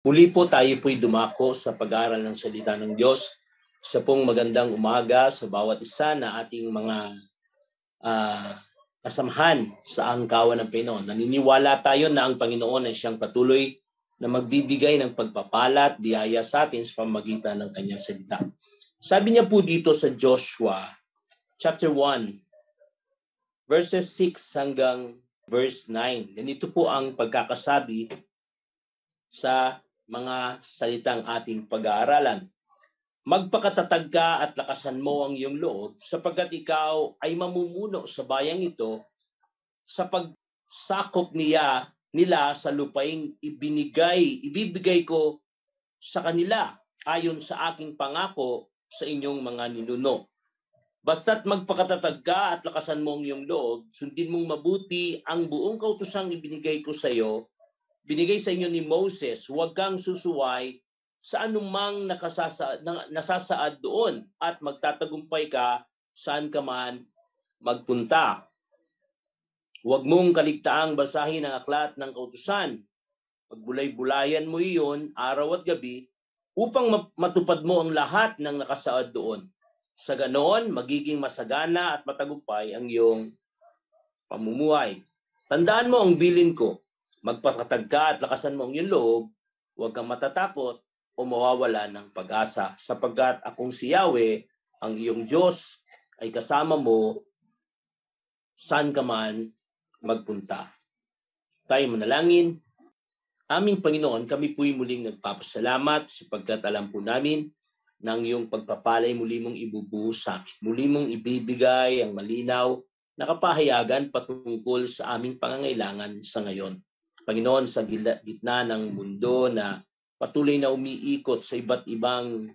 Muli po tayo po'y dumako sa pag-aaral ng salita ng Diyos. Sa pong magandang umaga sa bawat isa na ating mga kasamahan sa angkawan ng Panginoon. Naniniwala tayo na ang Panginoon ay siyang patuloy na magbibigay ng pagpapala at biyaya sa atin sa pamamagitan ng kanyang salita. Sabi niya po dito sa Joshua chapter 1, verses 6 hanggang verse 9. Ganito po ang pagkakasabi sa mga salitang ating pag-aaralan. Magpakatatag ka at lakasan mo ang iyong loob sapagkat ikaw ay mamumuno sa bayang ito sa pagsakop nila sa lupaing ibibigay ko sa kanila ayon sa aking pangako sa inyong mga ninuno. Basta't magpakatatag ka at lakasan mo ang iyong loob, sundin mong mabuti ang buong kautosang ibinigay ko sa iyo, binigay sa inyo ni Moses, huwag kang susuway sa anumang nasasaad doon at magtatagumpay ka saan ka man magpunta. Huwag mong kaligtaang basahin ang aklat ng kautusan. Pagbulay-bulayan mo iyon araw at gabi upang matupad mo ang lahat ng nakasaad doon. Sa ganoon, magiging masagana at matagumpay ang iyong pamumuhay. Tandaan mo ang bilin ko. Magpakatatag ka at lakasan mo ang iyong loob. Huwag kang matatakot o mawawala ng pag-asa sapagkat akong si Yahweh, ang iyong Diyos, ay kasama mo saan ka man magpunta. Tayo manalangin. Aming Panginoon, kami po'y muling nagpapasalamat sapagkat alam po namin ng iyong pagpapalay muli mong ibubuhos sa amin. Muli mong ibibigay ang malinaw na kapahayagan patungkol sa aming pangangailangan sa ngayon. Panginoon, sa gitna ng mundo na patuloy na umiikot sa iba't ibang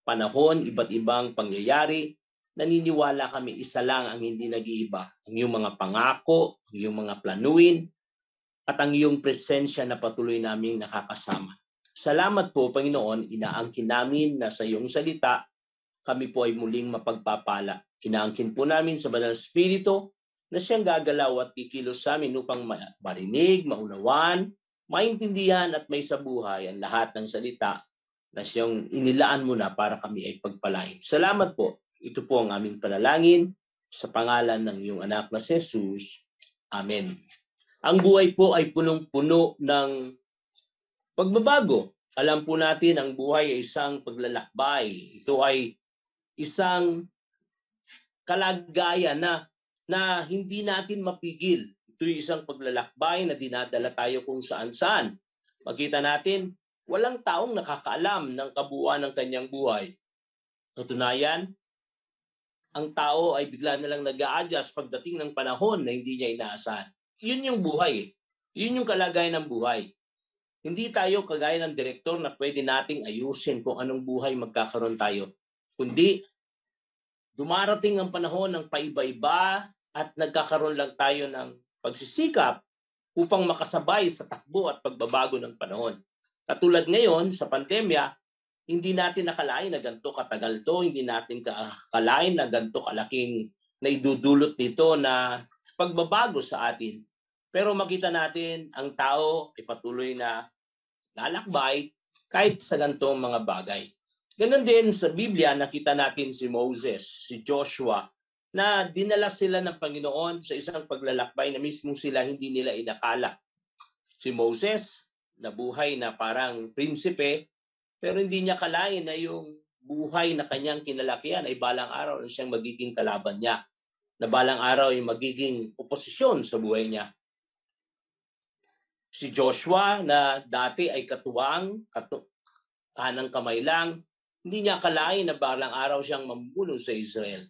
panahon, iba't ibang pangyayari, naniniwala kami isa lang ang hindi nag-iiba. Ang iyong mga pangako, ang iyong mga planuin, at ang iyong presensya na patuloy naming nakakasama. Salamat po, Panginoon, inaangkin namin na sa iyong salita, kami po ay muling mapagpapala. Inaangkin po namin sa Banal na Espiritu na siyang gagalaw at kikilos sa amin upang marinig, maunawan, maintindihan at may sabuhay ang lahat ng salita na siyang inilaan mo na para kami ay pagpalain. Salamat po. Ito po ang aming panalangin sa pangalan ng iyong anak na si Jesus. Amen. Ang buhay po ay punong-puno ng pagbabago. Alam po natin ang buhay ay isang paglalakbay. Ito ay isang kalagayan na hindi natin mapigil. Ito ay isang paglalakbay na dinadala tayo kung saan-saan. Makita natin, walang taong nakakaalam ng kabuuan ng kanyang buhay. Katunayan, ang tao ay bigla na lang nag-a-adjust pagdating ng panahon na hindi niya inaasahan. Yun yung buhay. Yun yung kalagayan ng buhay. Hindi tayo kagaya ng direktor na pwede nating ayusin kung anong buhay magkakaroon tayo. Kundi, dumarating ang panahon ng paiba-iba at nagkakaroon lang tayo ng pagsisikap upang makasabay sa takbo at pagbabago ng panahon. Katulad ngayon sa pandemya, hindi natin nakalain na ganito katagal to, hindi natin nakalain na ganito kalaking naidudulot nito na pagbabago sa atin. Pero makita natin ang tao ay patuloy na lalakbay kahit sa ganitong mga bagay. Ganon din sa Biblia, nakita natin si Moses, si Joshua, na dinala sila ng Panginoon sa isang paglalakbay na mismo sila hindi nila inakala. Si Moses, nabuhay na parang prinsipe, pero hindi niya kalain na yung buhay na kanyang kinalakihan ay balang araw na siyang magiging kalaban niya, na balang araw ay magiging oposisyon sa buhay niya. Si Joshua na dati ay katuwang, kanang kamay lang, hindi niya akalain na balang araw siyang mamumuno sa Israel.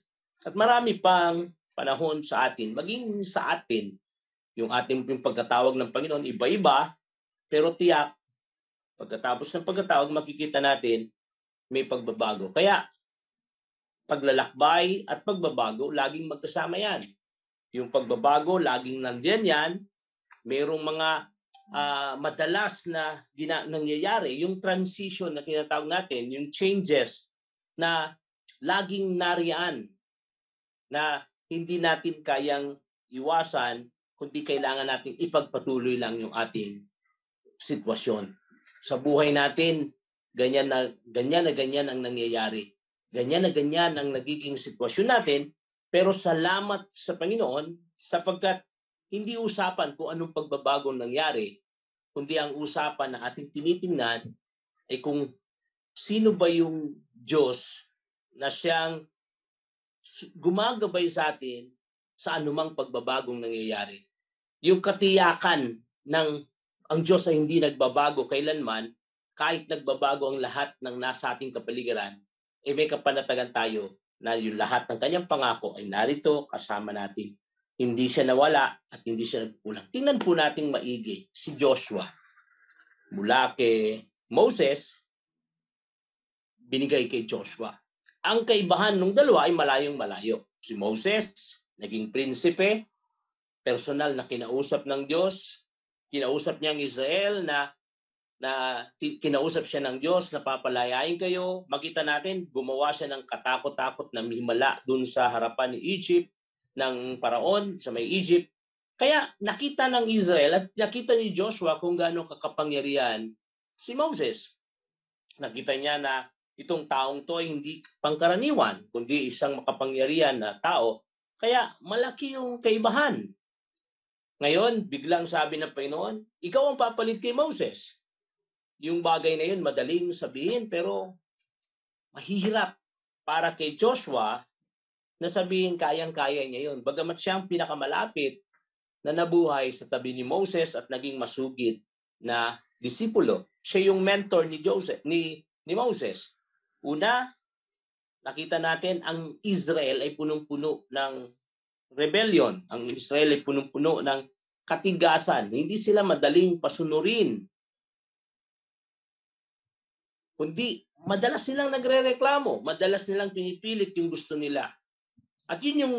At marami pang panahon sa atin, maging sa atin, yung ating pagkatawag ng Panginoon, iba-iba, pero tiyak, pagkatapos ng pagkatawag, makikita natin may pagbabago. Kaya, paglalakbay at pagbabago, laging magkasama yan. Yung pagbabago, laging nandiyan yan. Mayroong mga madalas na nangyayari, yung transition na tinatawag natin, yung changes na laging nariyan na hindi natin kayang iwasan, kundi kailangan natin ipagpatuloy lang yung ating sitwasyon. sa buhay natin, ganyan na ganyan ang nangyayari. Ganyan na ganyan ang nagiging sitwasyon natin, pero salamat sa Panginoon sapagkat hindi usapan kung anong pagbabago nangyari, kundi ang usapan na ating tinitingnan ay kung sino ba yung Diyos na siyang gumagabay sa atin sa anumang pagbabagong nangyayari. Yung katiyakan ng ang Diyos ay hindi nagbabago kailanman, kahit nagbabago ang lahat ng nasa ating kapaligiran, may kapanatagan tayo na yung lahat ng kanyang pangako ay narito kasama natin. Hindi siya nawala at hindi siya nagkulang. Tingnan po nating maigi si Joshua. Mula kay Moses, binigay kay Joshua. Ang kaibahan ng dalawa ay malayong-malayo. Si Moses, naging prinsipe, personal na kinausap ng Diyos. Kinausap niya ang Israel na kinausap siya ng Diyos na papalayain kayo. Makita natin, gumawa siya ng katakot-takot na himala dun sa harapan ni Egypt, ng Paraon sa may Egypt. Kaya nakita ng Israel at nakita ni Joshua kung gaano kakapangyarihan si Moses. Nakita niya na itong taong to ay hindi pangkaraniwan, kundi isang makapangyarihan na tao. Kaya malaki yung kaibahan. Ngayon, biglang sabi ng Panginoon, ikaw ang papalit kay Moses. Yung bagay na yun, madaling sabihin, pero mahihirap para kay Joshua na sabihin kayang-kaya niya yun. Bagamat siya ang pinakamalapit na nabuhay sa tabi ni Moses at naging masugid na disipulo. Siya yung mentor ni Moses. Una, nakita natin ang Israel ay punong-puno ng rebellion. Ang Israel ay punong-puno ng katigasan. Hindi sila madaling pasunurin. Kundi madalas silang nagrereklamo. Madalas nilang pinipilit yung gusto nila. At yun yung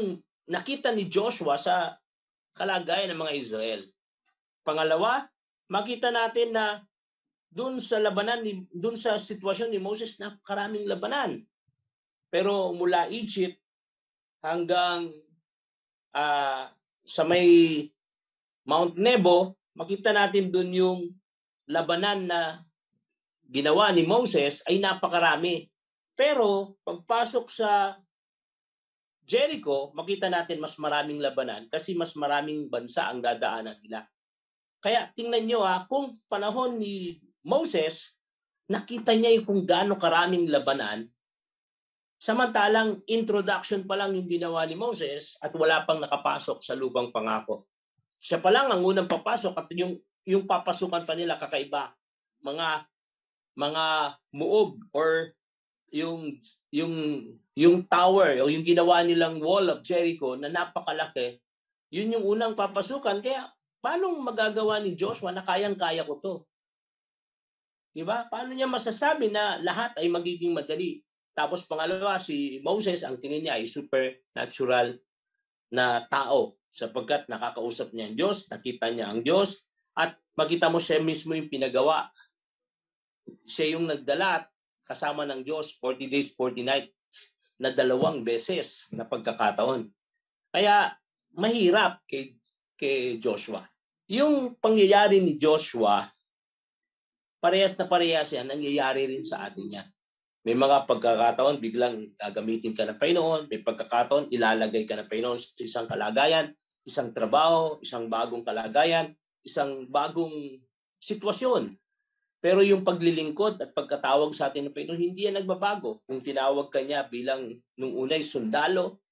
nakita ni Joshua sa kalagayan ng mga Israel. Pangalawa, makita natin na doon sa sitwasyon ni Moses, napakaraming labanan. Pero mula Egypt hanggang sa may Mount Nebo, makita natin doon yung labanan na ginawa ni Moses ay napakarami. Pero pagpasok sa Jericho, makita natin mas maraming labanan kasi mas maraming bansa ang dadaanan nila. Kaya tingnan nyo kung panahon ni Moses, nakita niya yung kung gaano karaming labanan. Samantalang introduction pa lang yung ginawa ni Moses at wala pang nakapasok sa lupang pangako. Siya pa lang ang unang papasok at yung papasukan pa nila kakaiba. Mga muog or yung tower o yung ginawa nilang wall of Jericho na napakalaki, yun yung unang papasukan. Kaya paano magagawa ni Joshua na kayang-kaya ko to? Diba? Paano niya masasabi na lahat ay magiging madali? Tapos pangalawa, si Moses, ang tingin niya ay supernatural na tao sapagkat nakakausap niya ang Diyos, nakita niya ang Diyos, at makita mo siya mismo yung pinagawa. Siya yung nagdala at kasama ng Diyos 40 days, 40 nights na 2 beses na pagkakataon. Kaya mahirap kay Joshua. Yung pangyayari ni Joshua, parehas na parehas yan, nangyayari rin sa atin yan. May mga pagkakataon, biglang gagamitin ka ng Panginoon. May pagkakataon, ilalagay ka ng Panginoon sa isang kalagayan, isang trabaho, isang bagong kalagayan, isang bagong sitwasyon. Pero yung paglilingkod at pagkatawag sa atin ng Panginoon, hindi yan nagbabago. Kung tinawag ka niya bilang nung unay sundalo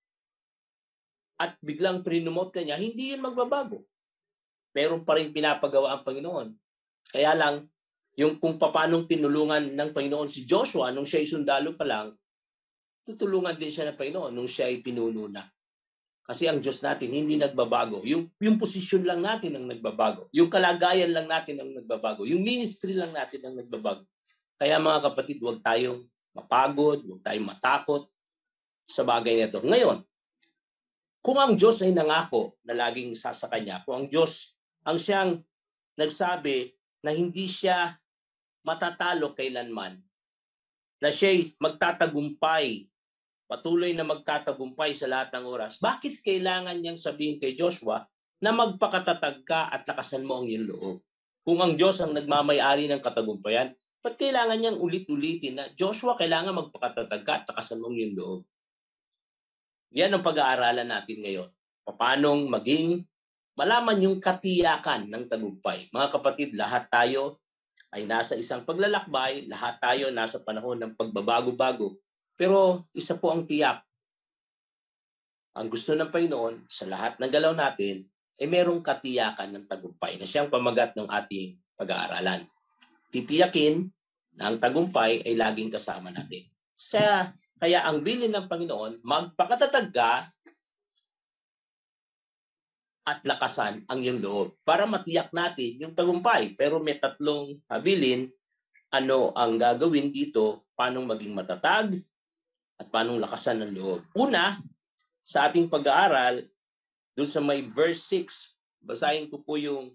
at biglang prinomote ka niya, hindi yan magbabago. Pero pa rin pinapagawa ang Panginoon. Kaya lang, yung kung paano tinulungan ng Panginoon si Joshua nung siya ay sundalo pa lang, tutulungan din siya ng Panginoon nung siya ay pinuno na. Kasi ang Diyos natin hindi nagbabago. Yung posisyon lang natin ang nagbabago. Yung kalagayan lang natin ang nagbabago. Yung ministry lang natin ang nagbabago. Kaya mga kapatid, huwag tayong mapagod, huwag tayong matakot sa bagay na ito. Ngayon, kung ang Diyos ay nangako na laging sasaka niya, kung ang Diyos ang siyang nagsabi na hindi siya matatalo kailanman, na siya'y magtatagumpay, patuloy na magtatagumpay sa lahat ng oras, bakit kailangan niyang sabihin kay Joshua na magpakatatag ka at lakasan mo ang iyong loob? Kung ang Diyos ang nagmamay-ari ng katagumpayan, ba't kailangan niyang ulit-ulitin na, Joshua, kailangan magpakatatag ka at lakasan mong yung loob? Yan ang pag-aaralan natin ngayon. Paanong maging malaman yung katiyakan ng tagumpay. Mga kapatid, lahat tayo ay nasa isang paglalakbay, lahat tayo nasa panahon ng pagbabago-bago. Pero isa po ang tiyak. Ang gusto ng Panginoon sa lahat ng galaw natin ay merong katiyakan ng tagumpay na siyang pamagat ng ating pag-aaralan. Titiyakin na ang tagumpay ay laging kasama natin. Kaya ang bilin ng Panginoon, magpakatatag ka at lakasan ang iyong loob para matiyak natin yung tagumpay. Pero may tatlong habilin, ano ang gagawin dito, paano maging matatag at paano lakasan ang loob. Una, sa ating pag-aaral, doon sa may verse 6, basahin ko po yung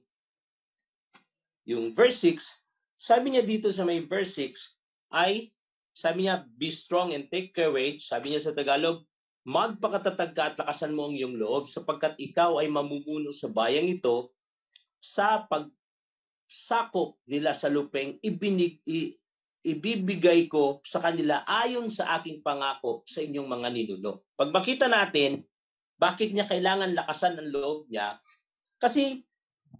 verse 6, sabi niya dito sa may verse 6 ay, sabi niya, be strong and take courage. Sabi niya sa Tagalog, magpakatatag ka at lakasan mo ang iyong loob sapagkat ikaw ay mamumuno sa bayang ito sa pagsakop nila sa lupeng ibibigay ko sa kanila ayon sa aking pangako sa inyong mga ninuno. Pag makita natin, bakit niya kailangan lakasan ang loob niya? Kasi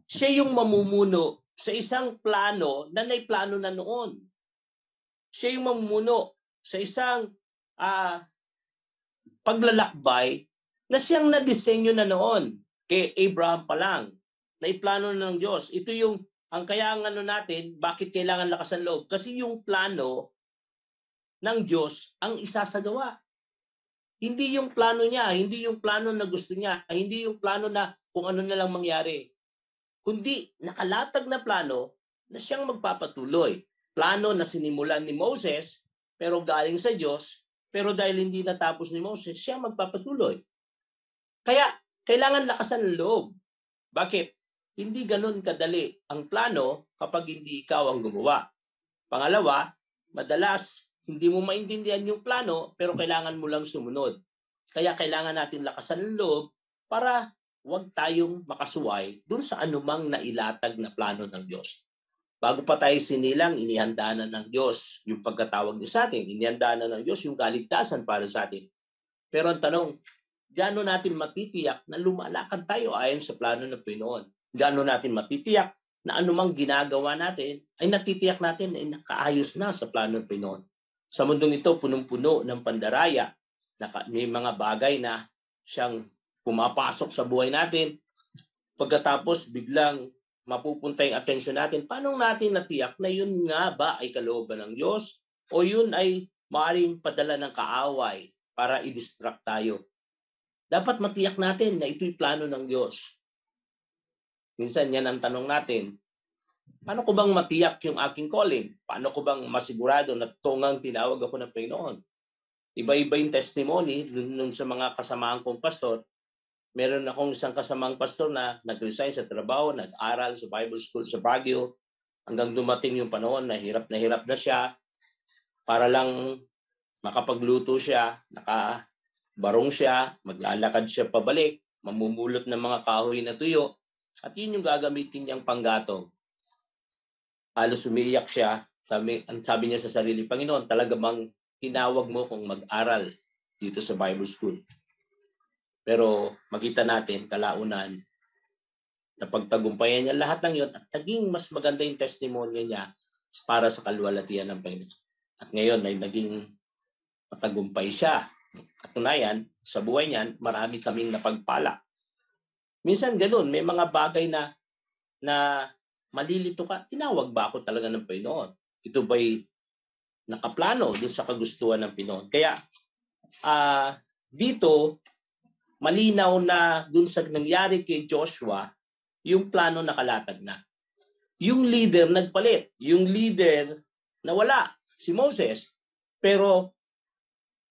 siya yung mamumuno sa isang plano na naiplano na noon. Siya yung mamumuno sa isang paglalakbay na siyang na-disenyo na noon kay Abraham pa lang. Naiplano na ng Diyos. Ito yung ang kaya natin, bakit kailangan lakasan loob? Kasi yung plano ng Diyos ang isasagawa. Hindi yung plano niya, hindi yung plano na gusto niya, hindi yung plano na kung ano na lang mangyari. Kundi nakalatag na plano na siyang magpapatuloy. Plano na sinimulan ni Moses, pero galing sa Diyos, pero dahil hindi natapos ni Moses, siya magpapatuloy. Kaya kailangan lakasan ng loob. Bakit? Hindi ganun kadali ang plano kapag hindi ikaw ang gumawa. Pangalawa, madalas hindi mo maintindihan yung plano pero kailangan mo lang sumunod. Kaya kailangan natin lakasan ng loob para huwag tayong makasuway dun sa anumang nailatag na plano ng Diyos. Bago pa tayo sinilang, inihanda na ng Diyos yung pagkatawag niya sa atin. Inihanda na ng Diyos yung kaligtasan para sa atin. Pero ang tanong, gaano natin matitiyak na lumalakad tayo ayon sa plano ng Panginoon? Gaano natin matitiyak na anumang ginagawa natin ay natitiyak natin ay nakaayos na sa plano ng Panginoon? Sa mundong ito, punong-puno ng pandaraya, may mga bagay na siyang pumapasok sa buhay natin. Pagkatapos, biglang mapupunta yung atensyon natin. Paano natin natiyak na yun nga ba ay kalooban ng Diyos? O yun ay maaaring padala ng kaaway para i-distract tayo? Dapat matiyak natin na ito'y plano ng Diyos. Minsan yan ang tanong natin. Paano ko bang matiyak yung aking calling? Paano ko bang masigurado na tungang tinawag ako ng Panginoon? Iba-iba yung testimony dun sa mga kasamahan kong pastor. Meron akong isang kasamang pastor na nag-resign sa trabaho, nag-aral sa Bible School sa Baguio, hanggang dumating yung panahon na hirap na siya para lang makapagluto siya, nakabarong siya, maglalakad siya pabalik, mamumulot ng mga kahoy na tuyo, at yun yung gagamitin niyang panggatong. Halos umiiyak siya, sabi niya sa sarili, Panginoon, talaga bang tinawag mo kung mag-aral dito sa Bible School? Pero makita natin, kalaunan, na pagtagumpayan niya lahat ng yun at naging mas maganda yung testimony niya para sa kaluwalhatian ng Panginoon. At ngayon ay naging matagumpay siya. Katunayan, sa buhay niyan, marami kaming napagpala. Minsan ganun, may mga bagay na malilito ka, tinawag ba ako talaga ng Panginoon? Ito ba'y nakaplano doon sa kagustuhan ng Panginoon? Kaya dito, malinaw na dun sa nangyari kay Joshua, yung plano nakalatag na. Yung leader nagpalit. Yung leader nawala, si Moses. Pero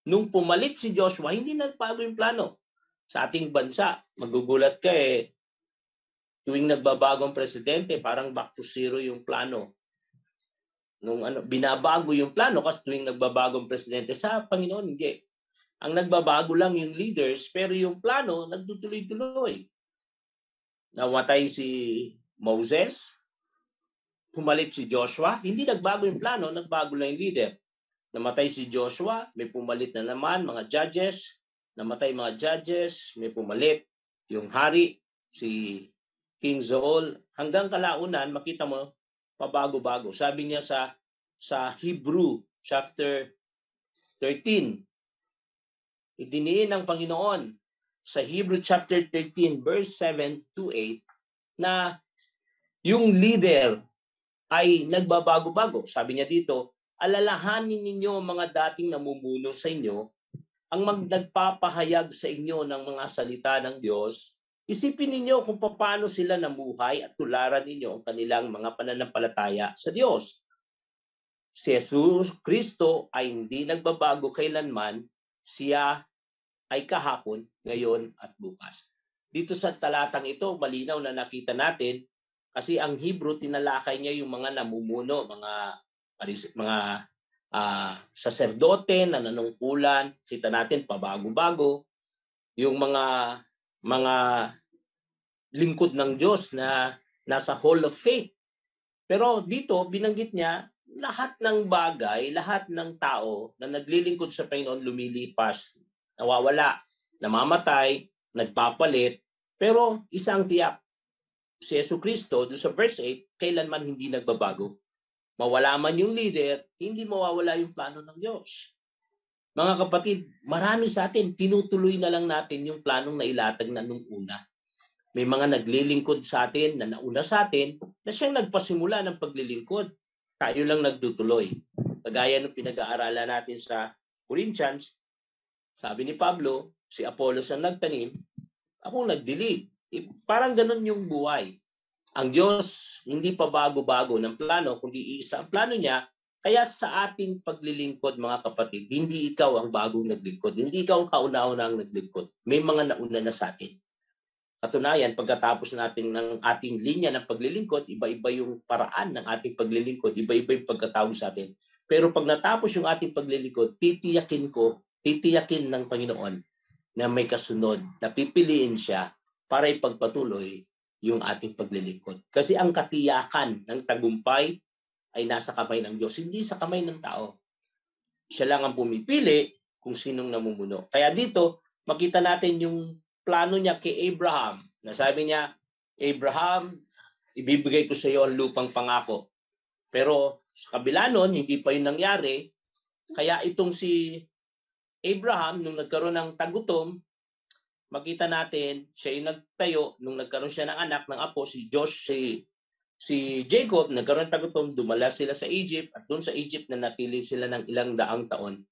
nung pumalit si Joshua, hindi nagbago yung plano. Sa ating bansa, magugulat ka tuwing nagbabagong presidente, parang back to zero yung plano. Binabago yung plano kasi tuwing nagbabagong presidente, sa Panginoon, hindi. Ang nagbabago lang yung leaders, pero yung plano, nagtutuloy-tuloy. Namatay si Moses, pumalit si Joshua, hindi nagbago yung plano, nagbago lang yung leader. Namatay si Joshua, may pumalit na naman, mga judges. Namatay mga judges, may pumalit. Yung hari, si King Saul. Hanggang kalaunan, makita mo, pabago-bago. Sabi niya sa Hebrew chapter 13, idiniin ng Panginoon sa Hebrew chapter 13, verse 7 to 8, na yung leader ay nagbabago-bago. Sabi niya dito, alalahanin ninyo mga dating namumuno sa inyo, ang nagpapahayag sa inyo ng mga salita ng Diyos. Isipin ninyo kung paano sila namuhay at tularan ninyo ang kanilang mga pananampalataya sa Diyos. Si Jesus Kristo ay hindi nagbabago kailanman, siya ay kahapon, ngayon at bukas. Dito sa talatang ito, malinaw na nakita natin kasi ang Hebrew tinalakay niya yung mga namumuno, mga saserdote na nanungkulan, kita natin pabago-bago, yung mga lingkod ng Diyos na nasa Hall of Faith. Pero dito binanggit niya lahat ng bagay, lahat ng tao na naglilingkod sa Panginoon lumilipas, nawawala, namamatay, nagpapalit, pero isang tiyak, si Jesucristo doon sa verse 8, kailanman hindi nagbabago. Mawala man yung leader, hindi mawawala yung plano ng Diyos. Mga kapatid, marami sa atin, tinutuloy na lang natin yung planong nailatag na nung una. May mga naglilingkod sa atin, na nauna sa atin, na siyang nagpasimula ng paglilingkod. Tayo lang nagtutuloy. Kagaya ng pinag-aaralan natin sa Corinthians, sabi ni Pablo, si Apollos ang nagtanim, ako nagdilig. Parang ganun yung buhay. Ang Diyos hindi pa bago-bago ng plano, kundi isa ang plano niya. Kaya sa ating paglilingkod, mga kapatid, hindi ikaw ang bagong naglingkod. Hindi ikaw ang kauna-una ang naglingkod. May mga nauna na sa atin. Katunayan, pagkatapos natin ng ating linya ng paglilingkod, iba-iba yung paraan ng ating paglilingkod, iba-iba yung pagkatawag sa atin. Pero pag natapos yung ating paglilingkod, titiyakin ng Panginoon na may kasunod, na pipiliin siya para ipagpatuloy yung ating paglilingkod. Kasi ang katiyakan ng tagumpay ay nasa kamay ng Diyos, hindi sa kamay ng tao. Siya lang ang pumipili kung sinong namumuno. Kaya dito, makita natin yung plano niya kay Abraham. Nasabi niya, Abraham, ibibigay ko sa iyo ang lupang pangako. Pero sa kabila nun, hindi pa yun nangyari. Kaya itong si Abraham, nung nagkaroon ng tagutom, makita natin, siya yung nagtayo, nung nagkaroon siya ng anak, ng apo, si Jacob, nagkaroon ng tagutom, dumala sila sa Egypt, at doon sa Egypt na natili sila ng ilang daang taon.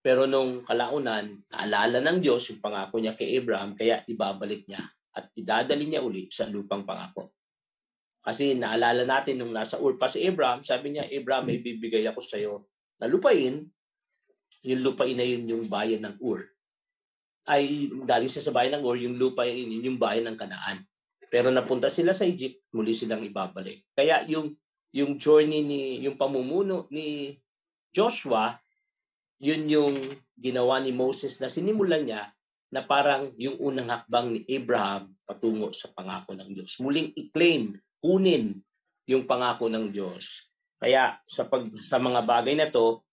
Pero nung kalaunan, naalala ng Diyos yung pangako niya kay Abraham, kaya ibabalik niya at idadali niya uli sa lupang pangako. Kasi naalala natin nung nasa Ur pa si Abraham, sabi niya, Abraham, may bibigay ako sa iyo na lupain. Yung lupain na yun yung bayan ng Ur. Ay galing siya sa bayan ng Ur, yung lupain yun yung bayan ng Kanaan. Pero napunta sila sa Egypt, muli silang ibabalik. Kaya yung journey yung pamumuno ni Joshua, yun yung ginawa ni Moses na sinimulan niya na parang yung unang hakbang ni Abraham patungo sa pangako ng Diyos. Muling i-claim, kunin yung pangako ng Diyos. Kaya sa mga bagay na to,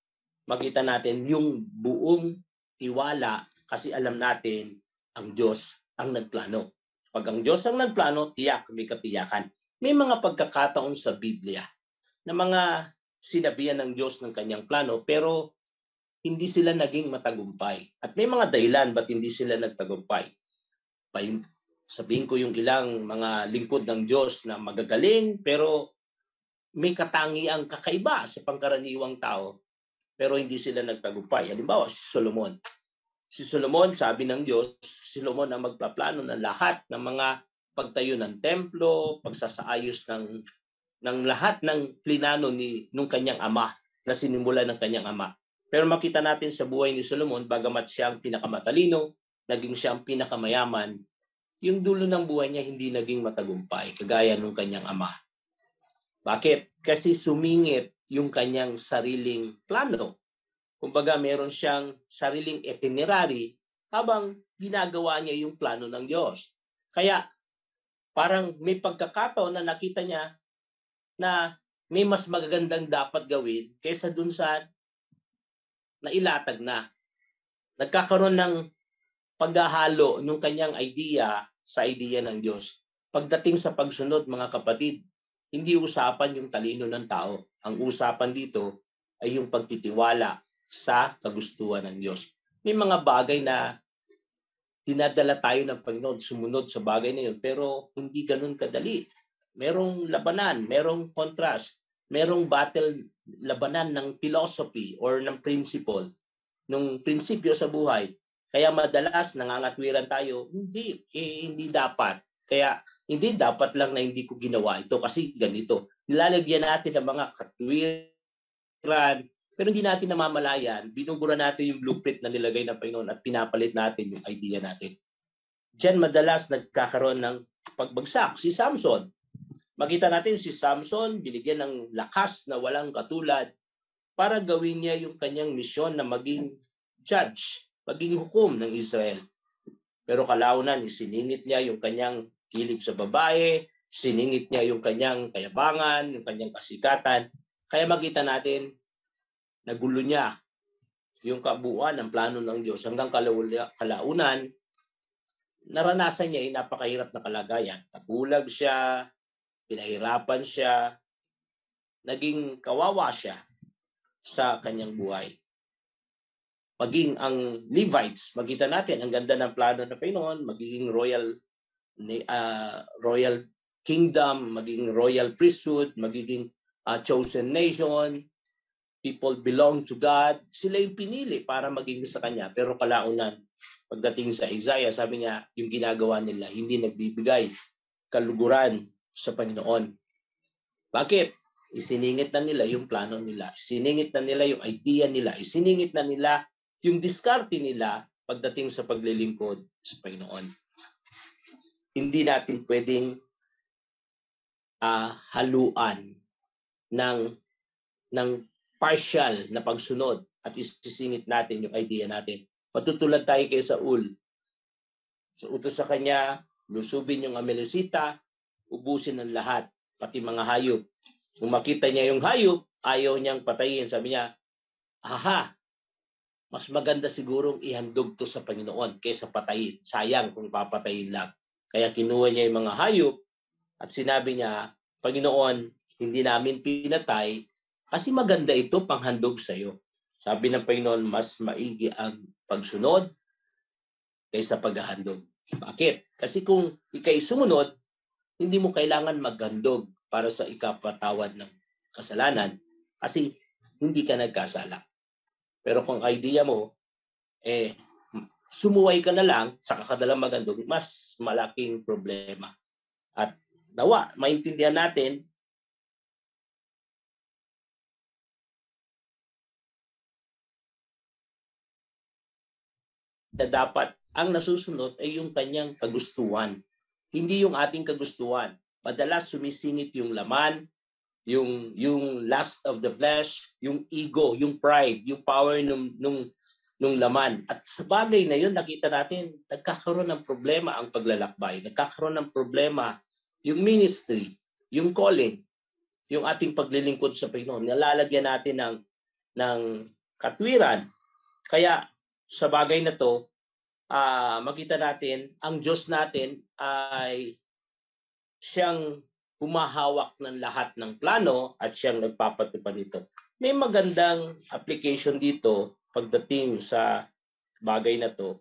makita natin yung buong tiwala kasi alam natin ang Diyos ang nagplano. Pag ang Diyos ang nagplano, tiyak, may katiyakan. May mga pagkakataon sa Biblia na mga sinabihan ng Diyos ng kanyang plano pero hindi sila naging matagumpay. At may mga dahilan ba't hindi sila nagtagumpay. Sabihin ko yung ilang mga lingkod ng Diyos na magagaling pero may katangiang kakaiba sa pangkaraniwang tao pero hindi sila nagtagumpay. Halimbawa, si Solomon. Si Solomon, sabi ng Diyos, si Solomon ang magpaplano ng lahat ng mga pagtayo ng templo, pagsasaayos ng lahat ng plinano nung kanyang ama na sinimula ng kanyang ama. Pero makita natin sa buhay ni Solomon, bagamat siya ang pinakamatalino, naging siya ang pinakamayaman, yung dulo ng buhay niya hindi naging matagumpay, kagaya nung kanyang ama. Bakit? Kasi sumingit yung kanyang sariling plano. Kumbaga, meron siyang sariling itinerary habang ginagawa niya yung plano ng Diyos. Kaya, parang may pagkakataon na nakita niya, na may mas magagandang dapat gawin kaysa dun sa nailatag na. Nagkakaroon ng paghahalo ng kanyang idea sa idea ng Diyos. Pagdating sa pagsunod, mga kapatid, hindi usapan yung talino ng tao. Ang usapan dito ay yung pagtitiwala sa kagustuhan ng Diyos. May mga bagay na dinadala tayo ng Panginoon, sumunod sa bagay na yun, pero hindi ganun kadali. Merong labanan, merong contrast, merong battle, labanan ng philosophy or ng principle, ng prinsipyo sa buhay. Kaya madalas nangangatwiran tayo, hindi dapat. Kaya hindi dapat lang na hindi ko ginawa ito kasi ganito. Nilalagyan natin ng mga katwiran, pero hindi natin namamalayan, binubura natin yung blueprint na nilagay ng Panginoon at pinapalit natin yung idea natin. Diyan madalas nagkakaroon ng pagbagsak. Si Samson, makita natin si Samson, binigyan ng lakas na walang katulad para gawin niya yung kanyang misyon na maging judge, maging hukom ng Israel. Pero kalaunan, isiningit niya yung kanyang hilig sa babae, siningit niya yung kanyang kayabangan, yung kanyang kasikatan. Kaya makita natin, nagulo niya yung kabuuan ng plano ng Diyos hanggang kalaunan, naranasan niya ay napakahirap na kalagayan. Nabulag siya, pinahirapan siya, naging kawawa siya sa kanyang buhay. Maging ang Levites, makita natin, ang ganda ng plano ng Panginoon, magiging royal kingdom, magiging royal priesthood, magiging chosen nation, people belong to God. Sila yung pinili para maging sa Kanya. Pero kalaunan, pagdating sa Isaiah, sabi niya, yung ginagawa nila, hindi nagbibigay kaluguran sa Panginoon. Bakit? Isiningit na nila yung plano nila. Isiningit na nila yung idea nila. Isiningit na nila yung diskarte nila pagdating sa paglilingkod sa Panginoon. Hindi natin pwedeng haluan ng partial na pagsunod at isisingit natin yung idea natin. Matutulad tayo kay Saul. Sa utos sa kanya, lusubin yung Amalekita, ubusin ng lahat, pati mga hayop. Kung makita niya yung hayop, ayaw niyang patayin. Sabi niya, mas maganda sigurong ihandog to sa Panginoon kaysa patayin. Sayang kung papatayin lang. Kaya kinuha niya yung mga hayop at sinabi niya, Panginoon, hindi namin pinatay kasi maganda ito panghandog sa iyo. Sabi ng Panginoon, mas maigi ang pagsunod kaysa paghahandog. Bakit? Kasi kung ikay sumunod, hindi mo kailangan maghandog para sa ikapatawad ng kasalanan kasi hindi ka nagkasala. Pero kung idea mo, sumuway ka na lang, saka ka na lang maghandog, mas malaking problema. At nawa, maintindihan natin, na dapat ang nasusunod ay yung kanyang kagustuhan. Hindi yung ating kagustuhan. Madalas sumisingit yung laman, yung lust of the flesh, yung ego, yung pride, yung power nung laman. At sa bagay na yun, nakita natin, nagkakaroon ng problema ang paglalakbay. Nagkakaroon ng problema yung ministry, yung calling, yung ating paglilingkod sa Panginoon. Nalalagyan natin ng katwiran. Kaya sa bagay na to, makita natin, ang Diyos natin ay siyang humahawak ng lahat ng plano at siyang nagpapatupad nito. May magandang application dito pagdating sa bagay na to.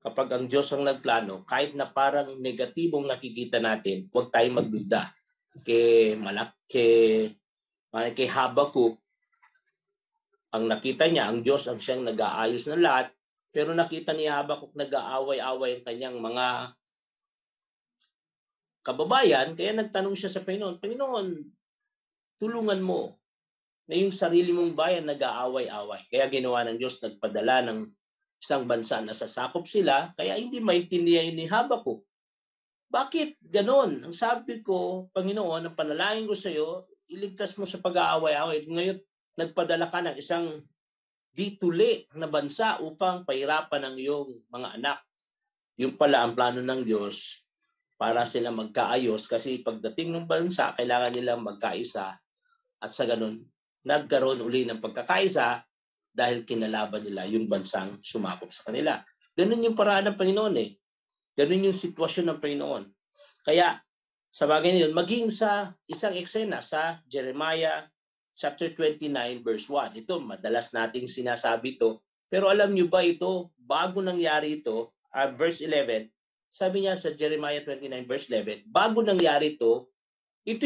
Kapag ang Diyos ang nagplano, kahit na parang negatibong nakikita natin, huwag tayong magduda. Kay Habakuk, ang nakita niya, ang Diyos ang siyang nag-aayos ng lahat, pero nakita ni Habakuk nag-aaway-away ang kanyang mga kababayan, kaya nagtanong siya sa Panginoon, Panginoon, tulungan mo na yung sarili mong bayan nag-aaway-away. Kaya ginawa ng Diyos, nagpadala ng isang bansa na sasakop sila, kaya hindi maintindihan ni Habakuk. Bakit ganon? Ang sabi ko, Panginoon, ang panalangin ko sa iyo, iligtas mo sa pag-aaway-away. Ngayon, nagpadala ka ng isang dituli na bansa upang pahirapan ang iyong mga anak. Yung pala ang plano ng Diyos, para sila magkaayos kasi pagdating ng bansa, kailangan nilang magkaisa at sa ganun, nagkaroon uli ng pagkakaisa dahil kinalaban nila yung bansang sumakop sa kanila. Ganun yung paraan ng Panginoon eh. Ganun yung sitwasyon ng Panginoon. Kaya sa bagay na yun, maging sa isang eksena sa Jeremiah chapter 29 verse 1. Ito, madalas nating sinasabi ito. Pero alam nyo ba ito, bago nangyari ito, verse 11, sabi niya sa Jeremiah 29 verse 11, bago nangyari ito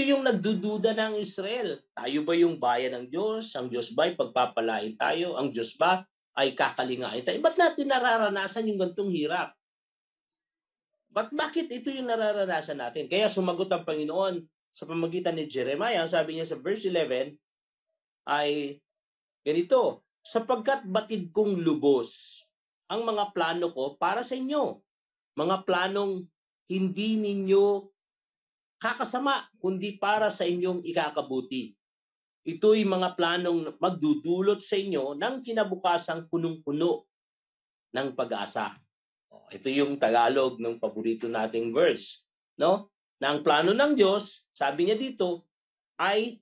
yung nagdududa ng Israel. Tayo ba yung bayan ng Diyos? Ang Diyos ba ay pagpapalain tayo? Ang Diyos ba ay kakalingain tayo? Ba't natin nararanasan yung gantong hirap? Bakit ito yung nararanasan natin? Kaya sumagot ang Panginoon sa pamamagitan ni Jeremiah. Sabi niya sa verse 11 ay ganito, sapagkat batid kong lubos ang mga plano ko para sa inyo. Mga planong hindi ninyo kakasama, kundi para sa inyong ikakabuti. Ito'y mga planong magdudulot sa inyo ng kinabukasang punong-puno ng pag-asa. Ito yung Tagalog ng paborito nating verse, no? Na ang plano ng Diyos, sabi niya dito, ay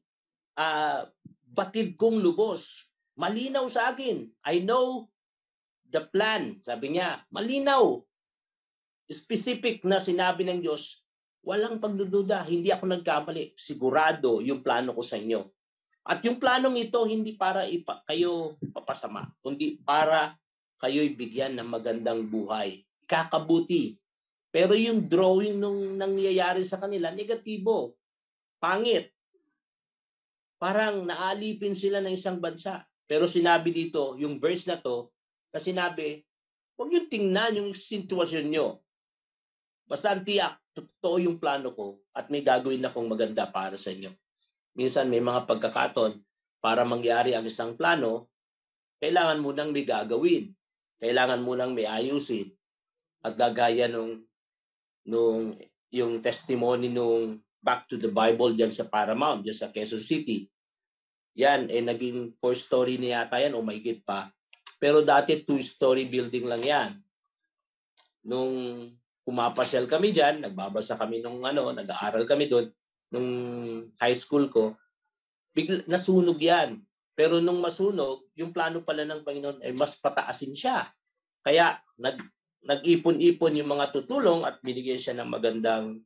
batid kong lubos. Malinaw sa akin. I know the plan. Sabi niya, malinaw. Specific na sinabi ng Diyos, walang pagdududa, hindi ako nagkamali. Sigurado yung plano ko sa inyo. At yung planong ito, hindi para kayo papasama, kundi para kayo'y bigyan ng magandang buhay. Kakabuti. Pero yung drawing nung nangyayari sa kanila, negatibo. Pangit. Parang naalipin sila ng isang bansa. Pero sinabi dito, yung verse na to, na sinabi, huwag yung tingnan yung sitwasyon nyo. Basta ang tiyak, totoo yung plano ko at may gagawin akong maganda para sa inyo. Minsan may mga pagkakataon para mangyari ang isang plano, kailangan mo nang may gagawin. Kailangan mo nang may ayusin. At gagaya nung yung testimony nung Back to the Bible diyan sa Paramount, diyan sa Quezon City. Yan, naging 4-story na yata yan o mahigit pa. Pero dati 2-story building lang yan. Nung pumapasyal kami diyan, nagbabasa kami nag-aaral kami doon nung high school ko. Nasunog yan. Pero nung masunog, yung plano pala ng Panginoon ay mas pataasin siya. Kaya nag-ipon-ipon yung mga tutulong at binigyan siya ng magandang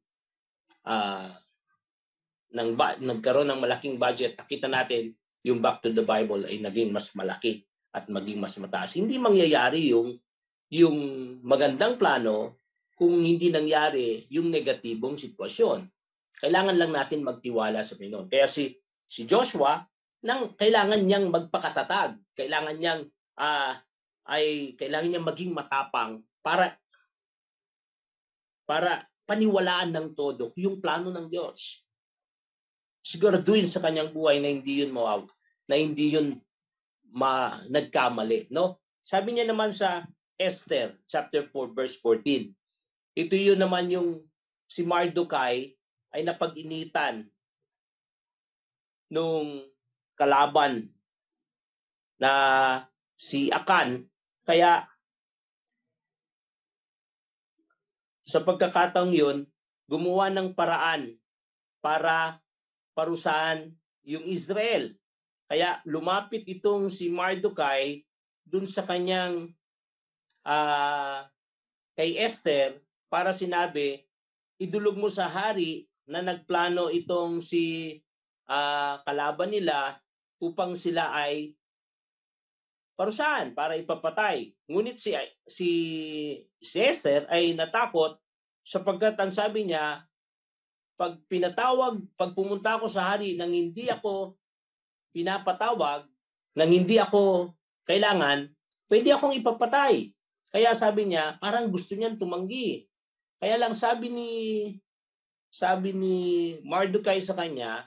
nagkaroon ng malaking budget. Nakita natin yung Back to the Bible ay naging mas malaki at maging mas mataas. Hindi mangyayari yung magandang plano kung hindi nangyari yung negatibong sitwasyon. Kailangan lang natin magtiwala sa Panginoon. Kaya si Joshua, kailangan niyang magpakatatag. Kailangan niyang maging matapang para paniwalaan ng todo yung plano ng Diyos. Siguraduhin sa kanyang buhay na hindi yun nagkamali, no? Sabi niya naman sa Esther chapter 4 verse 14. Ito yun naman yung si Mardukay ay napag-initan nung kalaban na si Akan. Kaya sa pagkakataong yun, gumawa ng paraan para parusahan yung Israel. Kaya lumapit itong si Mardukay dun sa kanyang kay Esther para sinabi, idulog mo sa hari na nagplano itong si kalaban nila upang sila ay parusahan para ipapatay. Ngunit si Esther ay natakot sapagkat ang sabi niya, pag pumunta ako sa hari nang hindi ako pinapatawag, nang hindi ako kailangan, pwede akong ipapatay. Kaya sabi niya, parang gusto niyang tumanggi. Kaya lang sabi ni Mardukay sa kanya,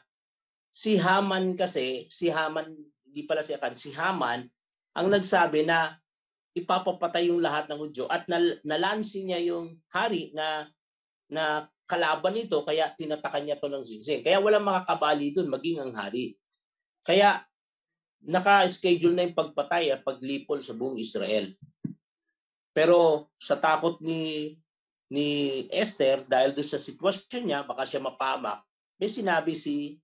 si Haman, hindi pala si Akan, si Haman, ang nagsabi na ipapapatay yung lahat ng Hudyo at nalansi niya yung hari na kalaban nito, kaya tinatakan niya to ng singsing. Kaya walang makakabali doon, maging ang hari. Kaya naka-schedule na yung pagpatay at paglipol sa buong Israel. Pero sa takot ni ni Esther, dahil doon sa sitwasyon niya, baka siya mapahamak, may sinabi si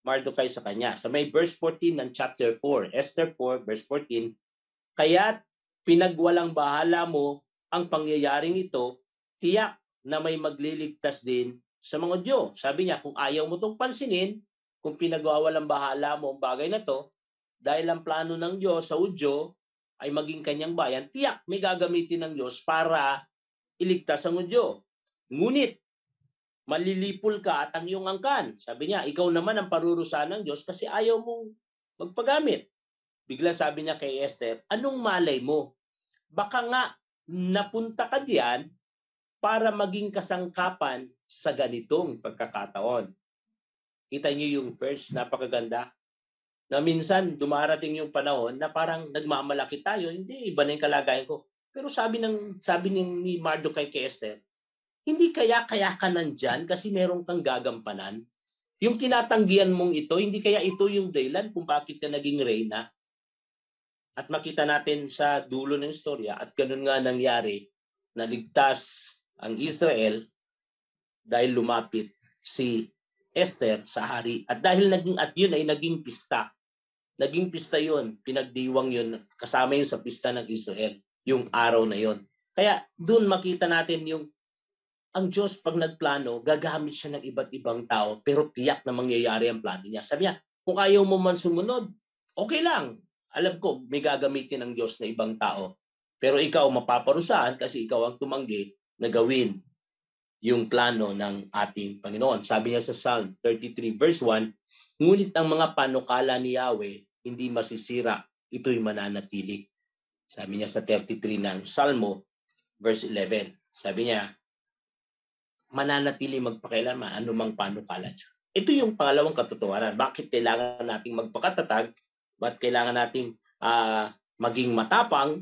Mordecai sa kanya. Sa may verse 14 ng chapter 4, Esther 4, verse 14, kaya't pinagwalang bahala mo ang pangyayaring ito, tiyak na may magliligtas din sa mga Hudyo. Sabi niya, kung ayaw mo itong pansinin, kung pinagwawalang bahala mo ang bagay na to, dahil ang plano ng Diyos sa Hudyo ay maging kanyang bayan, tiyak may gagamitin ng Diyos para iligtas ang Hudyo. Ngunit, malilipol ka at ang iyong angkan. Sabi niya, ikaw naman ang parurusahan ng Diyos kasi ayaw mong magpagamit. Bigla sabi niya kay Esther, anong malay mo? Baka nga napunta ka diyan para maging kasangkapan sa ganitong pagkakataon. Kita niyo yung verse, napakaganda. Na minsan dumarating yung panahon na parang nagmamalaki tayo, hindi, iba na yung kalagayan ko. Pero sabi ni Mordecai kay Esther, hindi kaya ka nandyan kasi meron kang gagampanan. Yung tinatanggihan mong ito, hindi kaya ito yung dahilan kung bakit ka naging reyna. At makita natin sa dulo ng istorya at ganun nga nangyari, naligtas ang Israel dahil lumapit si Esther sa hari. At dahil yun ay naging pista. Naging pista yun, pinagdiwang yun, kasama yun sa pista ng Israel, yung araw na yun. Kaya doon makita natin yung ang Diyos pag nagplano, gagamit siya ng iba't ibang tao, pero tiyak na mangyayari ang plano niya. Sabi niya, kung ayaw mo man sumunod, okay lang. Alam ko, may gagamitin ng Diyos na ibang tao. Pero ikaw mapaparusahan kasi ikaw ang tumanggi na gawin yung plano ng ating Panginoon. Sabi niya sa Psalm 33 verse 1, ngunit ang mga panukala ni Yahweh hindi masisira, ito'y mananatili. Sabi niya sa 33 ng Salmo verse 11. Sabi niya, mananatili magpakailanman anumang panukala niya. Ito yung pangalawang katotohanan. Bakit kailangan nating magpakatatag? Bakit kailangan nating maging matapang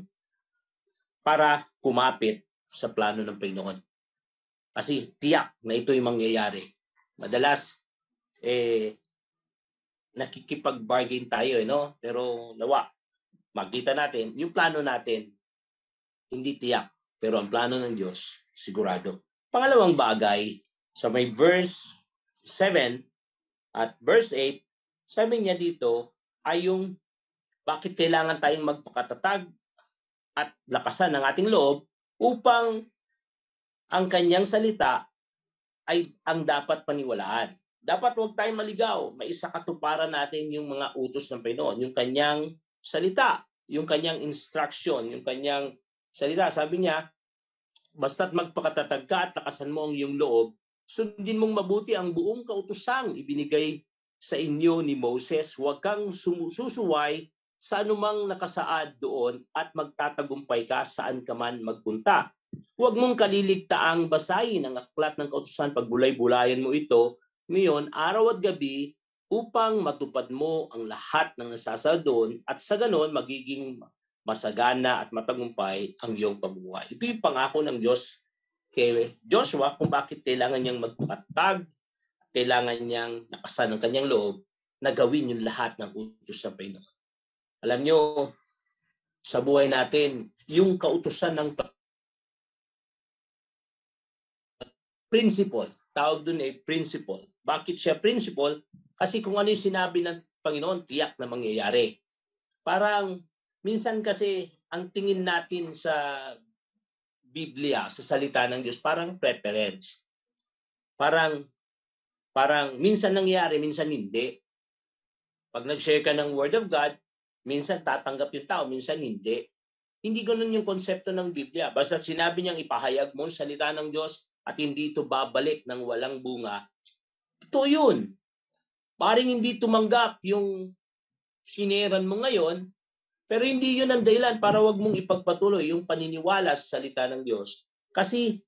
para kumapit sa plano ng Panginoon? Kasi tiyak na ito'y mangyayari. Madalas, nakikipag-bargain tayo, no? Pero nawa, makita natin, yung plano natin, hindi tiyak. Pero ang plano ng Diyos, sigurado. Pangalawang bagay, sa may verse 7 at verse 8, sabi niya dito ay yung bakit kailangan tayong magpakatatag at lakasan ng ating loob upang ang kanyang salita ay ang dapat paniwalaan. Dapat huwag tayong maligaw. May isa katuparan natin yung mga utos ng Panginoon, yung kanyang salita, yung kanyang instruction, yung kanyang salita. Sabi niya, basta't magpakatatag ka at lakasan mo ang iyong loob, sundin mong mabuti ang buong kautosang ibinigay sa inyo ni Moses. Huwag kang susuway sa anumang nakasaad doon at magtatagumpay ka saan ka man magpunta. Huwag mong kaliligtaang basahin ang aklat ng kautusan, pagbulay-bulayan mo ito ngayon, araw at gabi, upang matupad mo ang lahat ng nasasaad doon at sa ganon magiging masagana at matagumpay ang iyong pamumuhay. Ito yung pangako ng Diyos kay Joshua kung bakit kailangan niyang magpakatag, kailangan niyang nakasan ng kanyang loob na gawin yung lahat ng utos ng Panginoon. Alam niyo, sa buhay natin, yung kautusan ng principle, tawag dun principle. Bakit siya principle? Kasi kung ano yung sinabi ng Panginoon, tiyak na mangyayari. Parang minsan kasi ang tingin natin sa Biblia, sa salita ng Diyos, parang preference. Parang minsan nangyayari, minsan hindi. Pag nag-share ka ng Word of God, minsan tatanggap yung tao, minsan hindi. Hindi ganoon yung konsepto ng Biblia. Basta sinabi niyang ipahayag mo ang salita ng Diyos at hindi ito babalik ng walang bunga, ito yun. Paring hindi tumanggap yung sineran mo ngayon, pero hindi yun ang dahilan para wag mong ipagpatuloy yung paniniwala sa salita ng Diyos. Kasi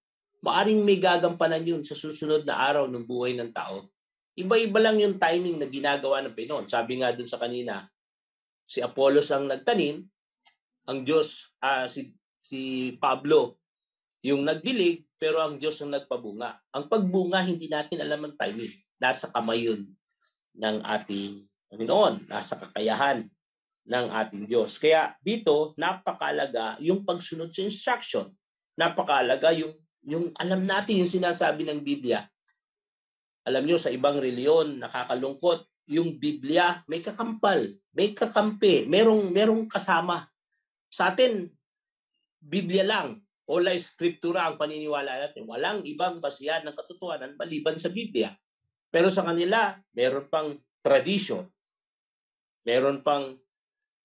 maaring may gagampanan yun sa susunod na araw ng buhay ng tao. Iba-iba lang yung timing na ginagawa ng Panginoon. Sabi nga dun sa kanina, si Apollos ang nagtanim, ang Diyos, si Pablo yung nagdilig, pero ang Diyos ang nagpabunga. Ang pagbunga, hindi natin alam ang timing. Nasa kamay yun ng ating Panginoon. Nasa kakayahan ng ating Diyos. Kaya dito, napakalaga yung pagsunod sa instruction. Napakalaga yung yung alam natin yung sinasabi ng Biblia. Alam nyo, sa ibang reliyon, nakakalungkot, yung Biblia may kakampal, may kakampi, merong kasama. Sa atin, Biblia lang, wala scriptura ang paniniwala natin. Walang ibang basihan ng katotohanan maliban sa Biblia. Pero sa kanila, meron pang tradition. Meron pang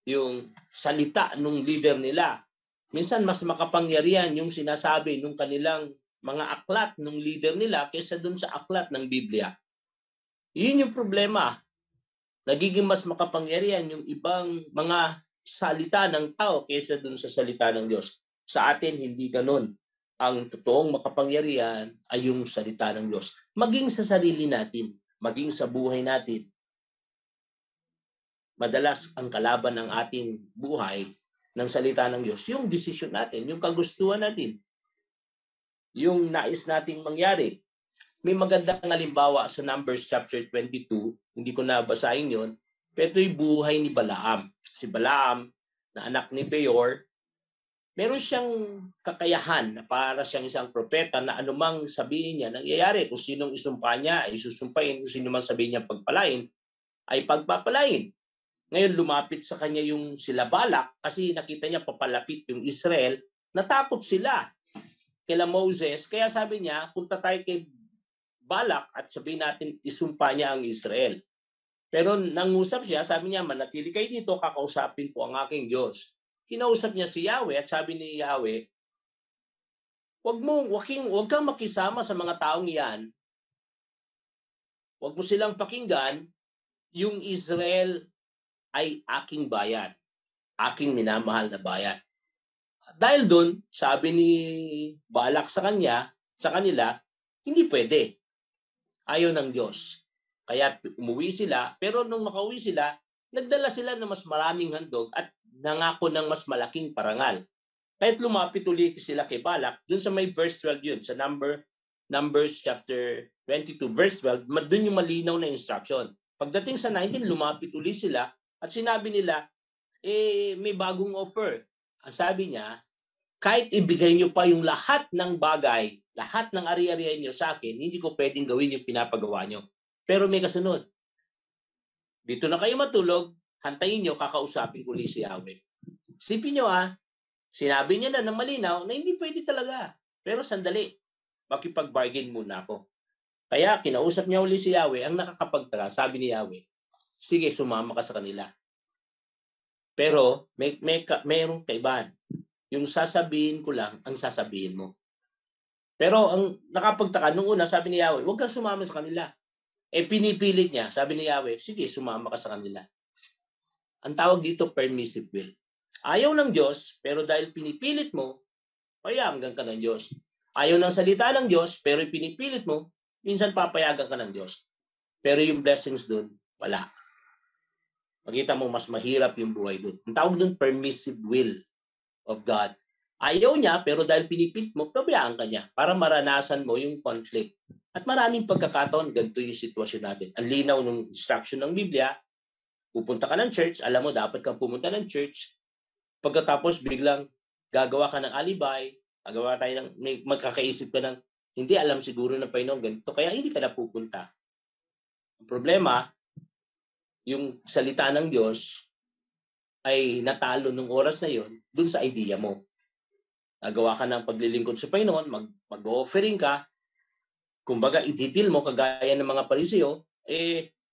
yung salita ng leader nila. Minsan mas makapangyarihan yung sinasabi ng kanilang mga aklat ng leader nila kaysa dun sa aklat ng Biblia. Yun yung problema. Nagiging mas makapangyarihan yung ibang mga salita ng tao kaysa dun sa salita ng Diyos. Sa atin, hindi ganun. Ang totoong makapangyarihan ay yung salita ng Diyos. Maging sa sarili natin, maging sa buhay natin. Madalas ang kalaban ng ating buhay ng salita ng Diyos, yung desisyon natin, yung kagustuhan natin, yung nais nating mangyari. May magandang halimbawa sa Numbers chapter 22, hindi ko nabasahin yon, pero ito'y buhay ni Balaam. Si Balaam, na anak ni Beor, meron siyang kakayahan na para siyang isang propeta na anumang sabihin niya nangyayari. Kung sinong isumpa niya ay susumpain, kung sino man sabihin niya pagpalain, ay pagpapalain. Ngayon lumapit sa kanya yung sila Balak kasi nakita niya papalapit yung Israel, natakot sila kila Moses. Kaya sabi niya, punta tayo kay Balak at sabihin natin isumpa niya ang Israel. Pero nangusap siya, sabi niya, manatili kayo dito, kakausapin ko ang aking Diyos. Kinausap niya si Yahweh at sabi ni Yahweh, wag kang makisama sa mga taong iyan. Wag mo silang pakinggan, yung Israel ay aking bayan, aking minamahal na bayan. Dahil doon, sabi ni Balak sa kanila, hindi pwede. Ayaw ng Diyos. Kaya umuwi sila, pero nung makauwi sila, nagdala sila ng mas maraming handog at nangako ng mas malaking parangal. Kahit lumapit ulit sila kay Balak, doon sa may verse 12 yun, sa Numbers chapter 22, verse 12, doon yung malinaw na instruction. Pagdating sa 19, lumapit ulit sila, at sinabi nila, may bagong offer. Ang sabi niya, kahit ibigay niyo pa yung lahat ng bagay, lahat ng ari-arian niyo sa akin, hindi ko pwedeng gawin yung pinapagawa niyo. Pero may kasunod. Dito na kayo matulog, hantayin niyo, kakausapin ko ulit si Yahweh. Sipin niyo sinabi niya na ng malinaw na hindi pwede talaga. Pero sandali, makipag-bargain muna ako. Kaya kinausap niya ulit si Yahweh, ang nakakapagtaka, sabi ni Yahweh, sige, sumama ka sa kanila. Pero mayroong kaibahan. Yung sasabihin ko lang, ang sasabihin mo. Pero ang nakapagtaka, nung una, sabi ni Yahweh, huwag kang sumama sa kanila. Pinipilit niya, sabi ni Yahweh, sige, sumama ka sa kanila. Ang tawag dito, permissive will. Ayaw ng Diyos, pero dahil pinipilit mo, payagan ka ng Diyos. Ayaw ng salita ng Diyos, pero pinipilit mo, minsan papayagan ka ng Diyos. Pero yung blessings dun, wala. Makita mo, mas mahirap yung buhay dun. Ang tawag dun, permissive will of God. Ayaw niya, pero dahil pinipilit mo, pabayaan ka niya para maranasan mo yung conflict. At maraming pagkakataon, ganito yung sitwasyon natin. Ang linaw ng instruction ng Biblia, pupunta ka ng church, alam mo, dapat kang pumunta ng church. Pagkatapos, biglang gagawa ka ng alibay, magkakaisip ka ng, hindi alam siguro ng Panginoon ganito, kaya hindi ka na pupunta. Ang problema, yung salita ng Diyos ay natalo nung oras na yon dun sa idea mo. Nagawa ka ng paglilingkod sa Panginoon, mag-offering ka, kumbaga i-detail mo kagaya ng mga Pariseo,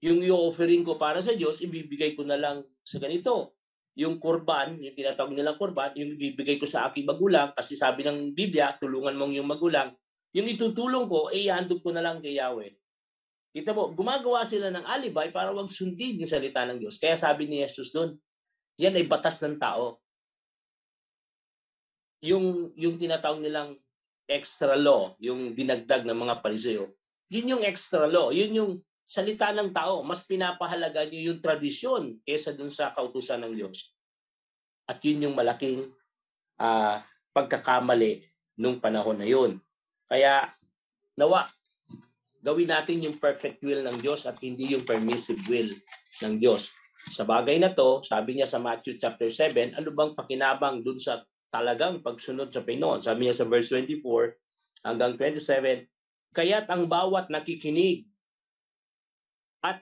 yung i-offering ko para sa Diyos, ibibigay ko na lang sa ganito. Yung kurban, yung tinatawag nilang kurban, yung ibibigay ko sa aking magulang, kasi sabi ng Biblia, tulungan mong yung magulang, yung itutulong ko, ihandog ko na lang kay Yahweh. Kita mo, gumagawa sila ng alibay para wag sundin yung salita ng Diyos. Kaya sabi ni Jesus doon, yan ay batas ng tao. Yung tinatawag nilang extra law, yung dinagdag ng mga Pariseo, yun yung extra law, yun yung salita ng tao. Mas pinapahalaga nyo yung tradisyon kaysa dun sa kautusan ng Diyos. At yun yung malaking pagkakamali nung panahon na yun. Kaya nawa, gawin natin yung perfect will ng Diyos at hindi yung permissive will ng Diyos. Sa bagay na to, sabi niya sa Matthew chapter 7, ano bang pakinabang dun sa talagang pagsunod sa Panginoon? Sabi niya sa verse 24, hanggang 27, kaya't ang bawat nakikinig at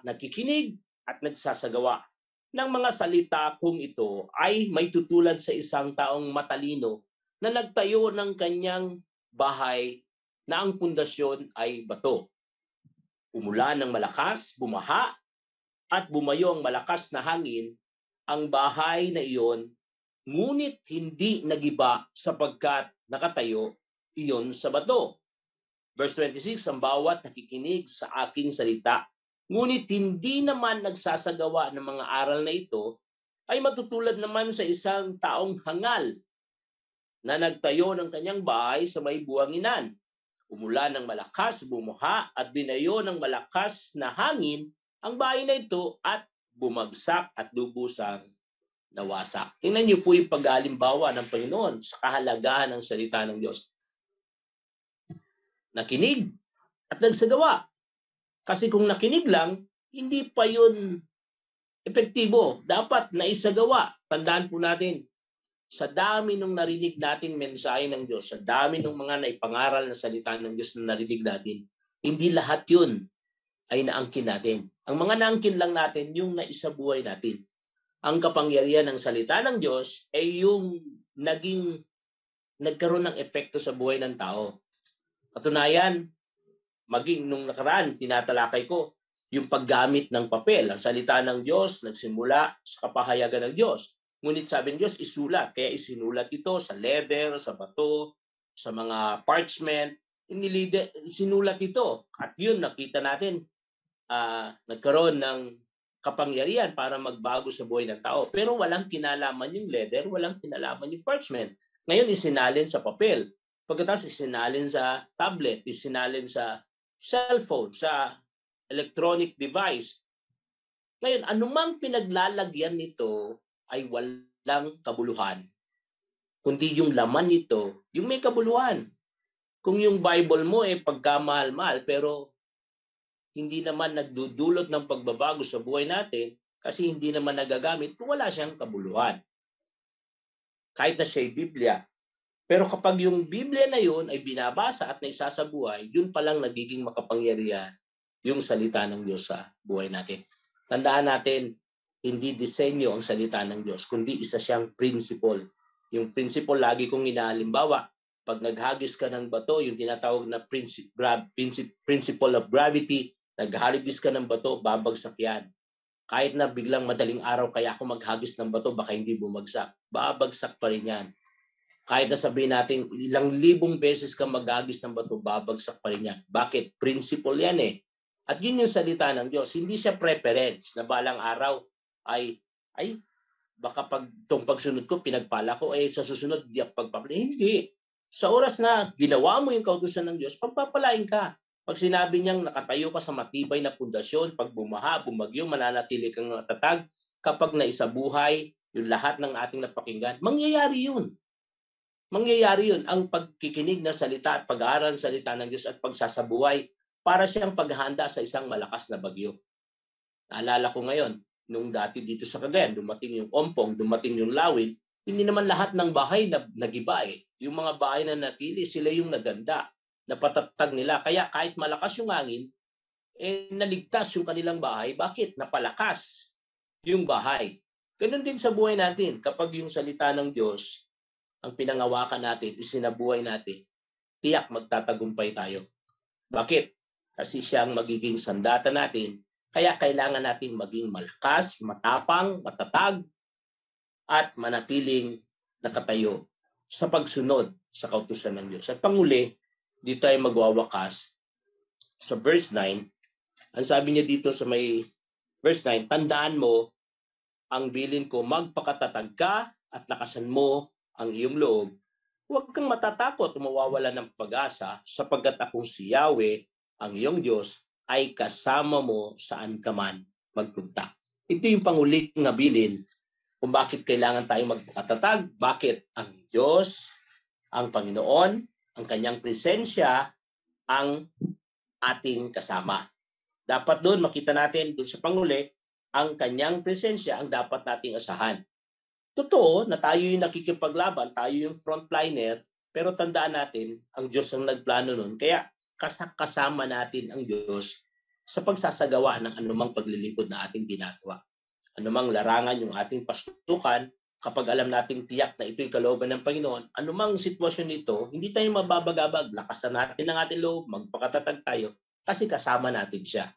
nakikinig at nagsasagawa ng mga salita kung ito ay may tutulad sa isang taong matalino na nagtayo ng kanyang bahay na ang pundasyon ay bato. Umulan ng malakas, bumaha, at bumayo ang malakas na hangin, ang bahay na iyon, ngunit hindi nagiba sapagkat nakatayo iyon sa bato. Verse 26, ang bawat nakikinig sa aking salita, ngunit hindi naman nagsasagawa ng mga aral na ito, ay matutulad naman sa isang taong hangal na nagtayo ng kanyang bahay sa may buwanginan. Umulan ng malakas, bumuha, at binayo ng malakas na hangin ang bahay na ito at bumagsak at lubusang nawasak. Tingnan niyo po yung pag-alimbawa ng Panginoon sa kahalagahan ng salita ng Diyos. Nakinig at nagsagawa. Kasi kung nakinig lang, hindi pa yun epektibo. Dapat naisagawa. Tandaan po natin, sa dami ng narinig nating mensahe ng Diyos, sa dami ng mga naipangaral na salita ng Diyos na narinig natin, hindi lahat yun ay naangkin natin. Ang mga naangkin lang natin, yung naisabuhay natin. Ang kapangyarihan ng salita ng Diyos ay yung nagkaroon ng epekto sa buhay ng tao. Katunayan, maging nung nakaraan, tinatalakay ko, yung paggamit ng papel. Ang salita ng Diyos nagsimula sa kapahayagan ng Diyos. Ngunit sabi ng Diyos, isulat. Kaya isinulat ito sa leather, sa bato, sa mga parchment. Sinulat ito. At yun, nakita natin, nagkaroon ng kapangyarihan para magbago sa buhay ng tao. Pero walang kinalaman yung leather, walang kinalaman yung parchment. Ngayon, isinalin sa papel. Pagkatapos isinalin sa tablet, isinalin sa cellphone, sa electronic device. Ngayon, anumang pinaglalagyan nito ay walang kabuluhan. Kundi yung laman nito, yung may kabuluhan. Kung yung Bible mo pagkamahal-mahal, pero hindi naman nagdudulot ng pagbabago sa buhay natin kasi hindi naman nagagamit, wala siyang kabuluhan. Kahit na siya'y Biblia. Pero kapag yung Biblia na yun ay binabasa at naisasabuhay, yun palang nagiging makapangyarihan yung salita ng Diyos sa buhay natin. Tandaan natin, hindi disenyo ang salita ng Diyos, kundi isa siyang principle. Yung principle lagi kong inahalimbawa, pag naghagis ka ng bato, yung tinatawag na principle of gravity, naghagis ka ng bato, babagsak yan. Kahit na biglang madaling araw kaya ako maghagis ng bato, baka hindi bumagsak. Babagsak pa rin yan. Kahit na sabihin natin, ilang libong beses ka maghagis ng bato, babagsak pa rin yan. Bakit? Principle yan At yun yung salita ng Diyos. Hindi siya preference na balang araw ay baka pag itong pagsunod ko, pinagpala ko, sa susunod, di ako pagpapala. Hindi. Sa oras na ginawa mo yung kautusan ng Diyos, pagpapalain ka. Pag sinabi niyang nakatayo ka sa matibay na pundasyon, pag bumaha, bumagyo, mananatili kang matatag, kapag naisabuhay yung lahat ng ating napakinggan, mangyayari yun. Mangyayari yun. Ang pagkikinig na salita at pag-aaral ng salita ng Diyos at pagsasabuhay para siyang paghahanda sa isang malakas na bagyo. Naalala ko ngayon, nung dati dito sa Cagayan, dumating yung Ompong, dumating yung Lawin, hindi naman lahat ng bahay na nagiba Yung mga bahay na natili, sila yung naganda, napatatag nila. Kaya kahit malakas yung hangin, naligtas yung kanilang bahay. Bakit? Napalakas yung bahay. Ganun din sa buhay natin. Kapag yung salita ng Diyos, ang pinangawakan natin, isinabuhay natin, tiyak magtatagumpay tayo. Bakit? Kasi siya ang magiging sandata natin. Kaya kailangan natin maging malakas, matapang, matatag, at manatiling nakatayo sa pagsunod sa kautusan ng Diyos. At panguli, dito ay magwawakas sa verse 9. Ang sabi niya dito sa may verse 9, tandaan mo ang bilin ko, magpakatatag ka at lakasan mo ang iyong loob. Huwag kang matatakot o mawawala ng pag-asa sapagkat akong si Yahweh, ang iyong Diyos, ay kasama mo saan ka man magpunta. Ito yung panguling na bilin kung bakit kailangan tayong magpakatatag, bakit ang Diyos, ang Panginoon, ang kanyang presensya, ang ating kasama. Dapat doon makita natin doon sa panguli, ang kanyang presensya ang dapat nating asahan. Totoo na tayo yung nakikipaglaban, tayo yung frontliner, Pero tandaan natin, ang Diyos ang nagplano nun. Kaya kasama natin ang Diyos sa pagsasagawa ng anumang paglilingkod na ating ginagawa. Anumang larangan yung ating pasutukan, kapag alam nating tiyak na ito'y kalooban ng Panginoon, anumang sitwasyon nito, hindi tayo mababagabag. Lakasan natin ang ating loob, magpakatatag tayo, kasi kasama natin siya.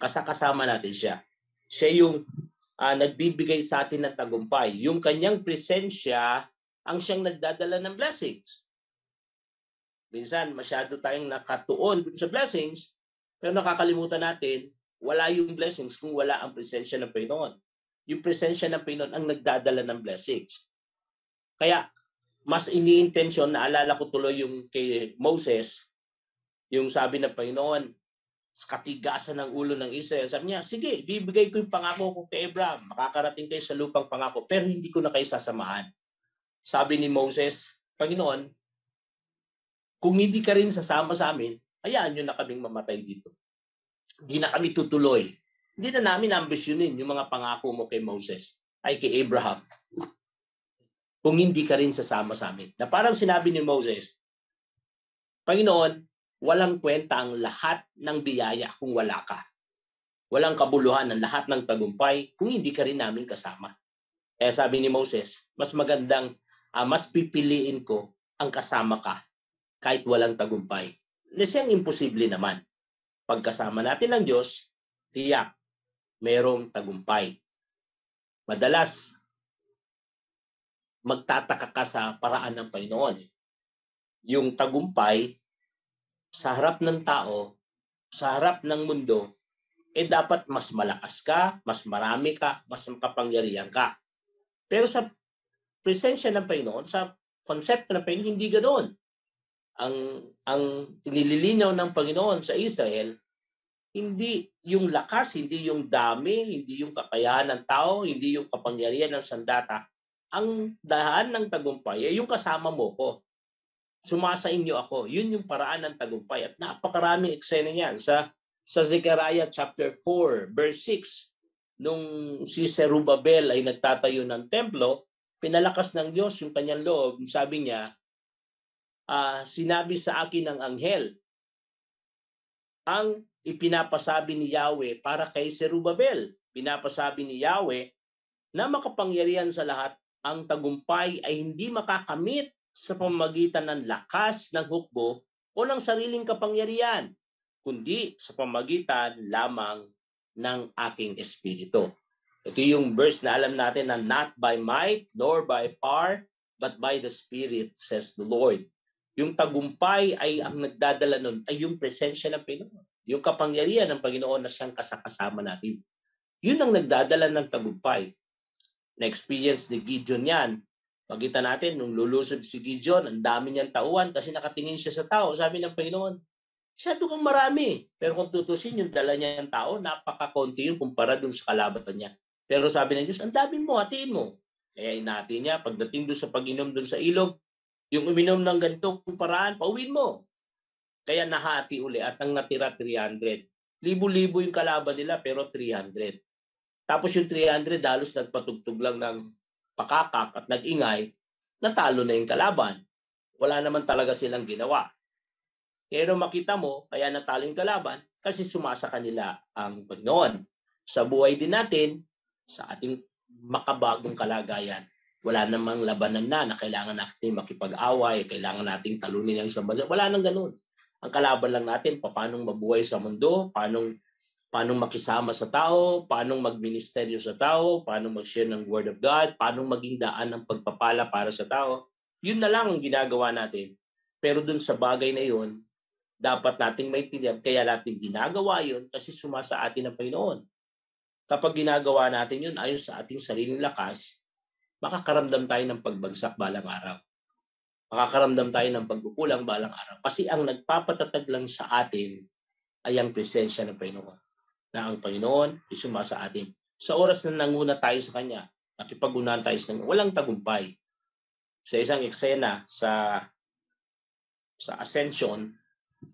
Kasama natin siya. Siya yung nagbibigay sa atin ng tagumpay. Yung kanyang presensya ang siyang nagdadala ng blessings. Minsan, masyado tayong nakatuon sa blessings, pero nakakalimutan natin, wala yung blessings kung wala ang presensya ng Panginoon. Yung presensya ng Panginoon ang nagdadala ng blessings. Kaya, mas ini-intention, naalala ko tuloy yung kay Moses, yung sabi ng Panginoon, sa katigasan ng ulo ng Israel, sabi niya, sige, bibigay ko yung pangako ko kay Abraham, makakarating kayo sa lupang pangako, pero hindi ko na kayo sasamahan. Sabi ni Moses, Panginoon, kung hindi ka rin sasama sa amin, hayaan nyo na kaming mamatay dito. Hindi na kami tutuloy. Hindi na namin ambisyonin yung mga pangako mo kay Moses, ay kay Abraham. Kung hindi ka rin sasama sa amin. Na parang sinabi ni Moses, Panginoon, walang kwenta ang lahat ng biyaya kung wala ka. Walang kabuluhan ang lahat ng tagumpay kung hindi ka rin namin kasama. Kaya sabi ni Moses, mas magandang, mas pipiliin ko ang kasama ka kahit walang tagumpay. Siyang imposible naman. Pagkasama natin ng Diyos, tiyak, mayroong tagumpay. Madalas, magtataka ka sa paraan ng Panginoon. Yung tagumpay, sa harap ng tao, sa harap ng mundo, dapat mas malakas ka, mas marami ka, mas makapangyarihan ka. Pero sa presensya ng Panginoon, sa konsepto ng Panginoon, hindi ganoon. Ang nililinaw ng Panginoon sa Israel, hindi yung lakas, hindi yung dami, hindi yung kakayahan ng tao, hindi yung kapangyarihan ng sandata. Ang dahan ng tagumpay ay yung kasama mo ko. Sumasa inyo ako. Yun yung paraan ng tagumpay. At napakaraming eksena niyan. Sa Zechariah chapter 4, verse 6, nung si Zerubbabel ay nagtatayo ng templo, pinalakas ng Diyos yung kanyang loob. Sabi niya, sinabi sa akin ng anghel, ang ipinapasabi ni Yahweh para kay Zerubbabel. Pinapasabi ni Yahweh na makapangyarihan sa lahat, ang tagumpay ay hindi makakamit sa pamamagitan ng lakas ng hukbo o ng sariling kapangyarihan, kundi sa pamamagitan lamang ng aking espiritu. Ito yung verse na alam natin na not by might nor by power, but by the Spirit, says the Lord. Yung tagumpay ay ang nagdadala nun ay yung presensya ng Panginoon. Yung kapangyarihan ng Panginoon na siyang kasama natin. Yun ang nagdadala ng tagumpay. Na-experience ni Gideon yan. Pagkita natin, nung lulusob si Gideon, ang dami niyang tauhan kasi nakatingin siya sa tao. Sabi ng Panginoon, masyado kang marami. Pero kung tutusin, yung dala niya ng tao, napaka-konti yun kumpara dun sa kalaban niya. Pero sabi ng Diyos, ang dami mo, hatiin mo. Kaya inati niya, pagdating doon sa pag-inom doon sa ilog, yung uminom ng ganitong paraan, pauwin mo. Kaya nahati uli at ang natira 300. Libo-libo yung kalaban nila pero 300. Tapos yung 300 halos nagpatugtog lang ng pakakak at nag-ingay, natalo na yung kalaban. Wala naman talaga silang ginawa. Pero makita mo, kaya natalo yung kalaban kasi sumasa kanila ang Panginoon. Sa buhay din natin, sa ating makabagong kalagayan, wala namang labanan na kailangan natin makipag-away, kailangan nating talunin ang isang bansa. Wala nang ganun. Ang kalaban lang natin, paano mabuhay sa mundo, paano makisama sa tao, paano magministeryo sa tao, paano mag-share ng Word of God, paano maging daan ng pagpapala para sa tao. Yun na lang ang ginagawa natin. Pero dun sa bagay na yun, dapat nating maintindihan, kaya natin ginagawa yun kasi sumasa atin ang Panginoon. Kapag ginagawa natin yun ayon sa ating sariling lakas, makakaramdam tayo ng pagbagsak balang araw. Makakaramdam tayo ng pagkukulang balang araw. Kasi ang nagpapatatag lang sa atin ay ang presensya ng Panginoon. Na ang Panginoon ay sumasa atin. Sa oras na nanguna tayo sa Kanya, nakipag-unahan tayo sa Kanya, walang tagumpay. Sa isang eksena sa Ascension,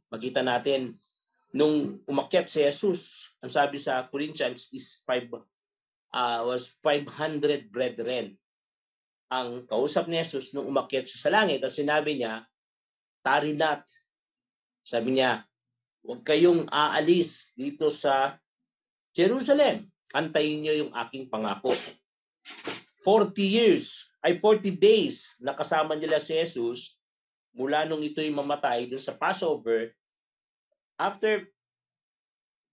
makita natin, nung umakyat si Jesus, ang sabi sa Corinthians is was 500 brethren. ang kausap ni Jesus nung umakyat siya sa langit at sinabi niya, tarry not. Sabi niya, huwag kayong aalis dito sa Jerusalem. Antayin niyo yung aking pangako. 40 days na kasama nila si Jesus mula nung ito'y mamatay dun sa Passover. After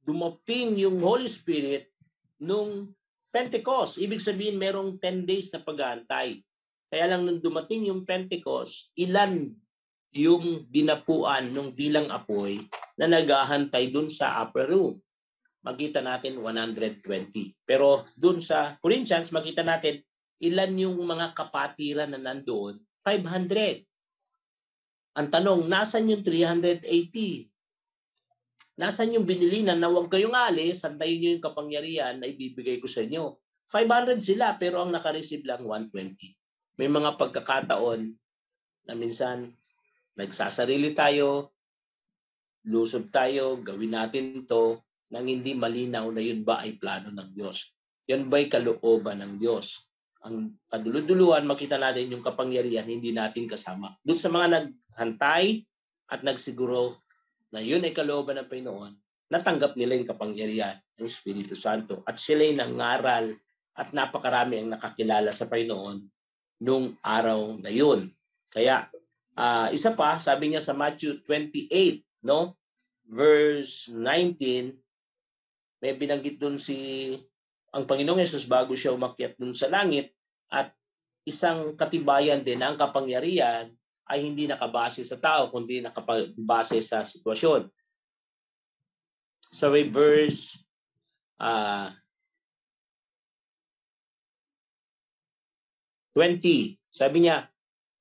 dumating yung Holy Spirit nung Pentecost, ibig sabihin merong 10 days na pag-aantay. Kaya lang nung dumating yung Pentecost, ilan yung dinapuan ng dilang apoy na naghahantay dun sa upper room? Makita natin 120. Pero dun sa Corinthians, makita natin ilan yung mga kapatiran na nandoon? 500. Ang tanong, nasan yung 380? Nasan yung binilinan na huwag kayong alis, santayin nyo yung kapangyarihan na ibibigay ko sa inyo? 500 sila, pero ang nakareceive lang 120. May mga pagkakataon na minsan nagsasarili tayo, lusob tayo, gawin natin to nang hindi malinaw na yun ba ay plano ng Diyos. Yan ba'y kalooban ng Diyos? Ang kaduluduluhan, makita natin yung kapangyarihan, hindi natin kasama. Doon sa mga naghantay at nagsiguro na yun ay kalooban ng Panginoon, natanggap nila yung kapangyarihan ng Espiritu Santo. At sila'y nangaral at napakarami ang nakakilala sa Panginoon nung araw na yun. Kaya, isa pa, sabi niya sa Matthew 28, no? Verse 19, may binanggit doon ang Panginoong Yesus bago siya umakyat doon sa langit at isang katibayan din na ang kapangyarihan ay hindi nakabase sa tao kundi nakabase sa sitwasyon. Sa verse 20, sabi niya,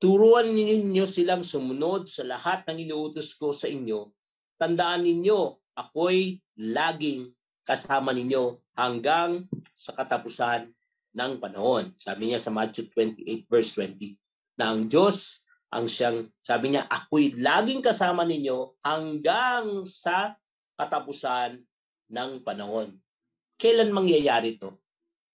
turuan ninyo silang sumunod sa lahat ng inuutos ko sa inyo. Tandaan ninyo, ako'y laging kasama ninyo hanggang sa katapusan ng panahon. Sabi niya sa Matthew 28 verse 20, na ang Diyos ang siyang, sabi niya, ako'y laging kasama ninyo hanggang sa katapusan ng panahon. Kailan mangyayari ito?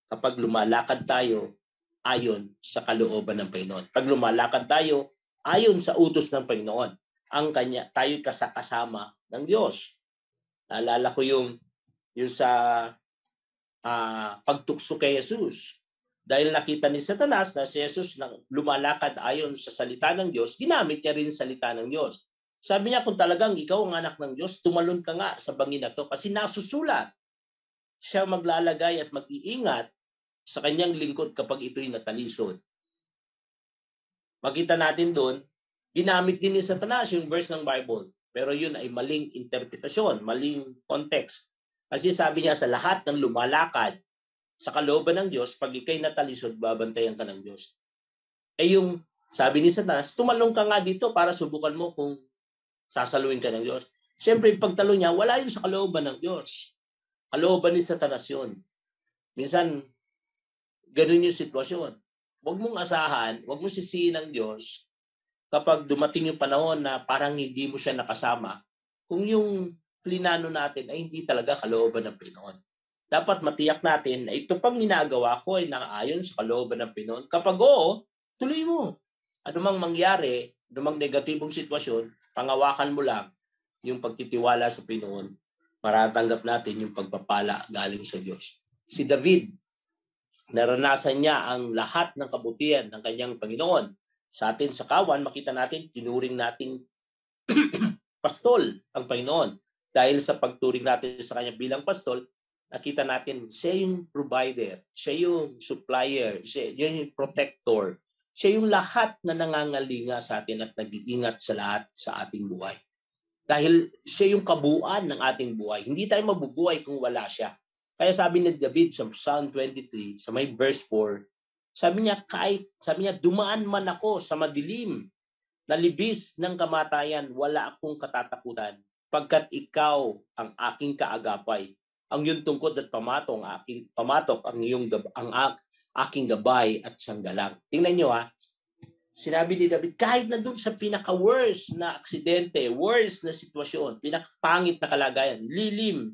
Kapag lumalakad tayo ayon sa kalooban ng Panginoon. Pag lumalakad tayo ayon sa utos ng Panginoon, tayo'y kasama ng Diyos. Naalala ko yung sa pagtukso kay Jesus. Dahil nakita ni Satanas na si Jesus lumalakad ayon sa salita ng Diyos, ginamit niya rin salita ng Diyos. Sabi niya, kung talagang ikaw ang anak ng Diyos, tumalon ka nga sa bangin na to kasi nasusulat. Siya maglalagay at mag-iingat sa kanyang lingkod kapag ito'y natalisod. Makita natin doon, ginamit din ni Satanas yung verse ng Bible. Pero yun ay maling interpretasyon, maling context. Kasi sabi niya sa lahat ng lumalakad sa kalooban ng Diyos, pag ikay natalisod, babantayan ka ng Diyos. Yung sabi ni Satanas, tumalong ka nga dito para subukan mo kung sasaluin ka ng Diyos. Siyempre, yung pagtalo niya, wala yun sa kalooban ng Diyos. Kalooban ni Satanas yun. Minsan, ganun yung sitwasyon. Huwag mong asahan, huwag mong sisihin ng Diyos kapag dumating yung panahon na parang hindi mo siya nakasama, kung yung plinano natin ay hindi talaga kalooban ng Panginoon. Dapat matiyak natin na ito pang ginagawa ko ay nakaayon sa kalooban ng Panginoon. Kapag oo, tuloy mo. Ano mang mangyari, ano mang negatibong sitwasyon, pangawakan mo lang yung pagtitiwala sa Panginoon. Maratanggap natin yung pagpapala galing sa Diyos. Si David, naranasan niya ang lahat ng kabutihan ng kanyang Panginoon. Sa atin sa kawan, makita natin, tinuring nating pastol ang Panginoon. Dahil sa pagturing natin sa kanya bilang pastol, nakita natin siya yung provider, siya yung supplier, siya yung protector, siya yung lahat na nangangalinga sa atin at nag-iingat sa lahat sa ating buhay. Dahil siya yung kabuuan ng ating buhay. Hindi tayo mabubuhay kung wala siya. Kaya sabi ni David sa Psalm 23, sa may verse 4, sabi niya, dumaan man ako sa madilim na libis ng kamatayan, wala akong katatakutan, pagkat ikaw ang aking kaagapay. Ang iyong tungkod at pamatok ang aking gabay at sanggalang. Tingnan niyo sinabi ni David, kahit na doon sa pinaka-worst na aksidente, worst na sitwasyon, pinaka-pangit na kalagayan, lilim,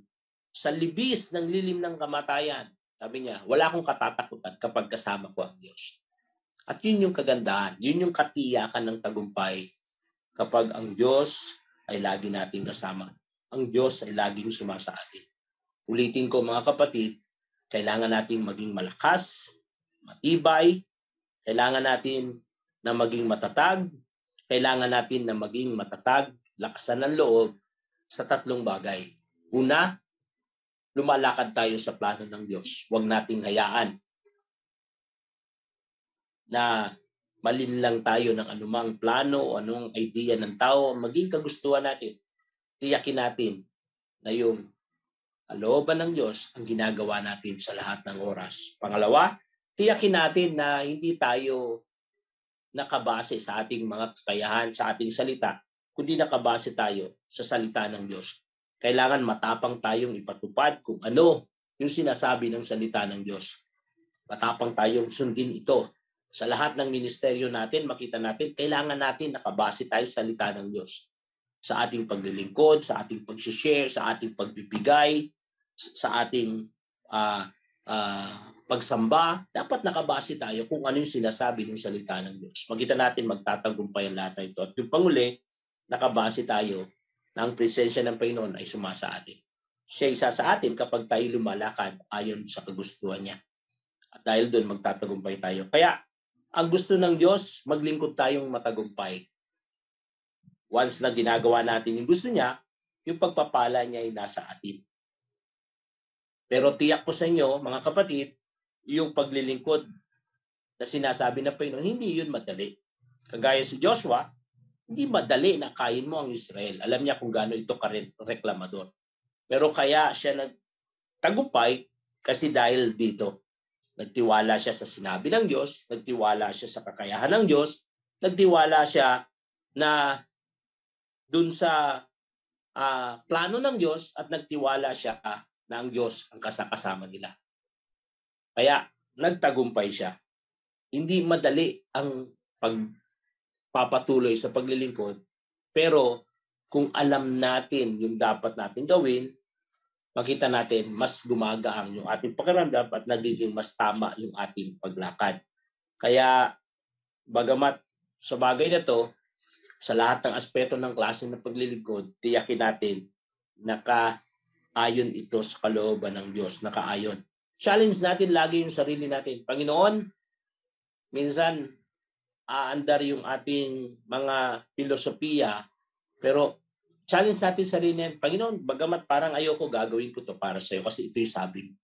sa libis ng lilim ng kamatayan, sabi niya, wala akong katatakutan kapag kasama ko ang Diyos. At yun yung kagandahan, yun yung katiyakan ng tagumpay kapag ang Diyos ay lagi nating kasama. Ang Diyos ay laging sumasa atin. Ulitin ko mga kapatid, kailangan natin maging malakas, matibay, kailangan natin na maging matatag, kailangan natin na maging matatag, lakasan ng loob sa tatlong bagay. Una, lumalakad tayo sa plano ng Diyos. Huwag nating hayaan na malinlang tayo ng anumang plano o anong idea ng tao, maging kagustuhan natin. Tiyakin natin na yung kalooban ng Diyos ang ginagawa natin sa lahat ng oras. Pangalawa, tiyakin natin na hindi tayo nakabase sa ating mga kakayahan, sa ating salita, kundi nakabase tayo sa salita ng Diyos. Kailangan matapang tayong ipatupad kung ano yung sinasabi ng salita ng Diyos. Matapang tayong sundin ito. Sa lahat ng ministeryo natin, makita natin, kailangan natin nakabase tayo sa salita ng Diyos. Sa ating paglilingkod, sa ating pag-share, sa ating pagbibigay, sa ating pagsamba, dapat nakabase tayo kung ano yung sinasabi ng salita ng Diyos. Makita natin magtatagumpay ang lahat ng ito. At yung panguli, nakabase tayo na ang presensya ng Panginoon ay sumasa atin. Siya isa sa atin kapag tayo lumalakad ayon sa kagustuhan niya. At dahil doon, magtatagumpay tayo. Kaya, ang gusto ng Diyos, maglingkod tayong matagumpay. Once na ginagawa natin yung gusto niya, yung pagpapala niya ay nasa atin. Pero tiyak ko sa inyo, mga kapatid, yung paglilingkod na sinasabi ng Panginoon, hindi yun madali. Kagaya si Joshua, hindi madali na kain mo ang Israel. Alam niya kung gaano ito reklamador. Pero kaya siya nagtagumpay kasi dahil dito. Nagtiwala siya sa sinabi ng Diyos, nagtiwala siya sa kakayahan ng Diyos, nagtiwala siya na dun sa plano ng Diyos at nagtiwala siya na ang Diyos ang kasama nila. Kaya nagtagumpay siya. Hindi madali ang pagpapatuloy sa paglilingkod, pero kung alam natin yung dapat natin gawin, makita natin mas gumagaang yung ating pakiramdam at nagiging mas tama yung ating paglakad. Kaya bagamat sa bagay na to, sa lahat ng aspeto ng klase ng paglilingkod, tiyakin natin nakaayon ito sa kalooban ng Diyos, nakaayon. Challenge natin lagi yung sarili natin. Panginoon, minsan aandar yung ating mga filosofiya, pero challenge natin sarili natin. Panginoon, bagamat parang ayoko, gagawin ko to para sa iyo kasi ito yung sabi.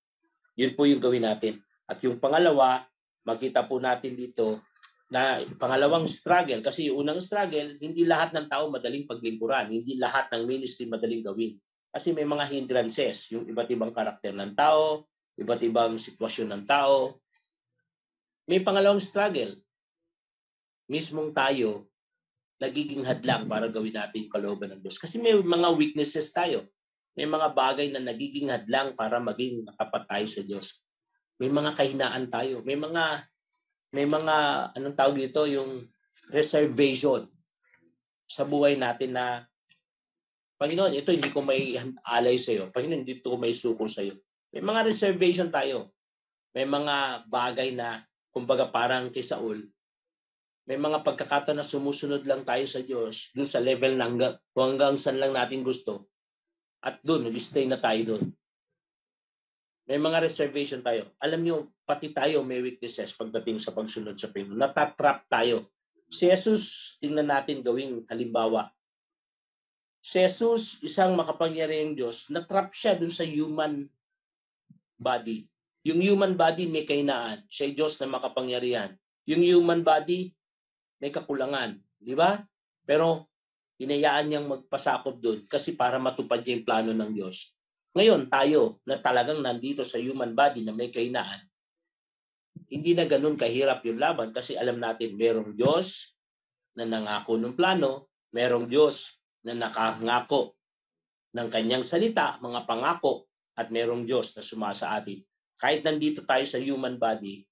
Yun po yung gawin natin. At yung pangalawa, makita po natin dito na pangalawang struggle, kasi yung unang struggle, hindi lahat ng tao madaling paglingkuran, hindi lahat ng ministry madaling gawin. Kasi may mga hindrances, yung iba't ibang karakter ng tao, iba't ibang sitwasyon ng tao. May pangalawang struggle. Mismong tayo, nagiging hadlang para gawin natin yung kalooban ng Diyos. Kasi may mga weaknesses tayo. May mga bagay na nagiging hadlang para maging makapat tayo sa Diyos. May mga kahinaan tayo. May mga anong tawag dito, yung reservation sa buhay natin na, Panginoon, ito hindi ko may alay sa iyo. Panginoon, hindi ko may suko sa iyo. May mga reservation tayo. May mga bagay na, kumbaga parang kay Saul, may mga pagkakataon na sumusunod lang tayo sa Diyos doon sa level na hanggang saan lang natin gusto. At doon, nag-stay na tayo doon. May mga reservation tayo. Alam nyo, pati tayo may weaknesses pagdating sa pagsunod sa Panginoon. Natatrap tayo. Si Jesus, tingnan natin gawing halimbawa. Si Jesus, isang makapangyarihang Diyos, natrap siya doon sa human body. Yung human body may kahinaan. Siya Diyos na makapangyarihan. Yung human body, may kakulangan, di ba? Pero hinayaan niyang magpasakop doon kasi para matupad niya yung plano ng Diyos. Ngayon, tayo na talagang nandito sa human body na may kahinaan, hindi na ganun kahirap yung laban kasi alam natin merong Diyos na nangako ng plano, merong Diyos na nakangako ng kanyang salita, mga pangako, at merong Diyos na sumasa atin. Kahit nandito tayo sa human body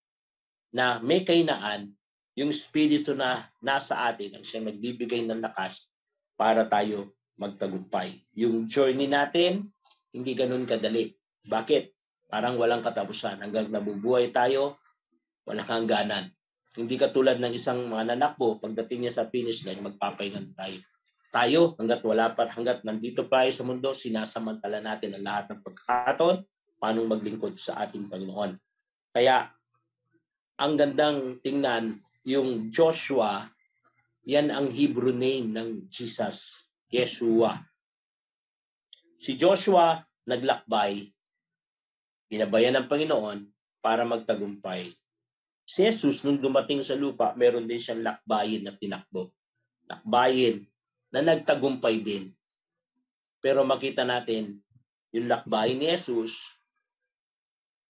na may kahinaan, yung spirito na nasa atin ang siyang nagbibigay ng lakas para tayo magtagumpay. Yung journey natin, hindi ganun kadali. Bakit? Parang walang katapusan. Hanggang nabubuhay tayo, walang hangganan. Hindi katulad ng isang mananakbo, pagdating niya sa finish line, magpapahinga tayo. Tayo, hanggat nandito tayo sa mundo, sinasamantala natin ang lahat ng pagkakataon, paano maglingkod sa ating Panginoon. Kaya, ang gandang tingnan, yung Joshua, yan ang Hebrew name ng Jesus, Yeshua. Si Joshua naglakbay, ginabayan ng Panginoon para magtagumpay. Si Jesus, nung dumating sa lupa, meron din siyang lakbayin na tinakbo. Lakbayin na nagtagumpay din. Pero makita natin, yung lakbayin ni Jesus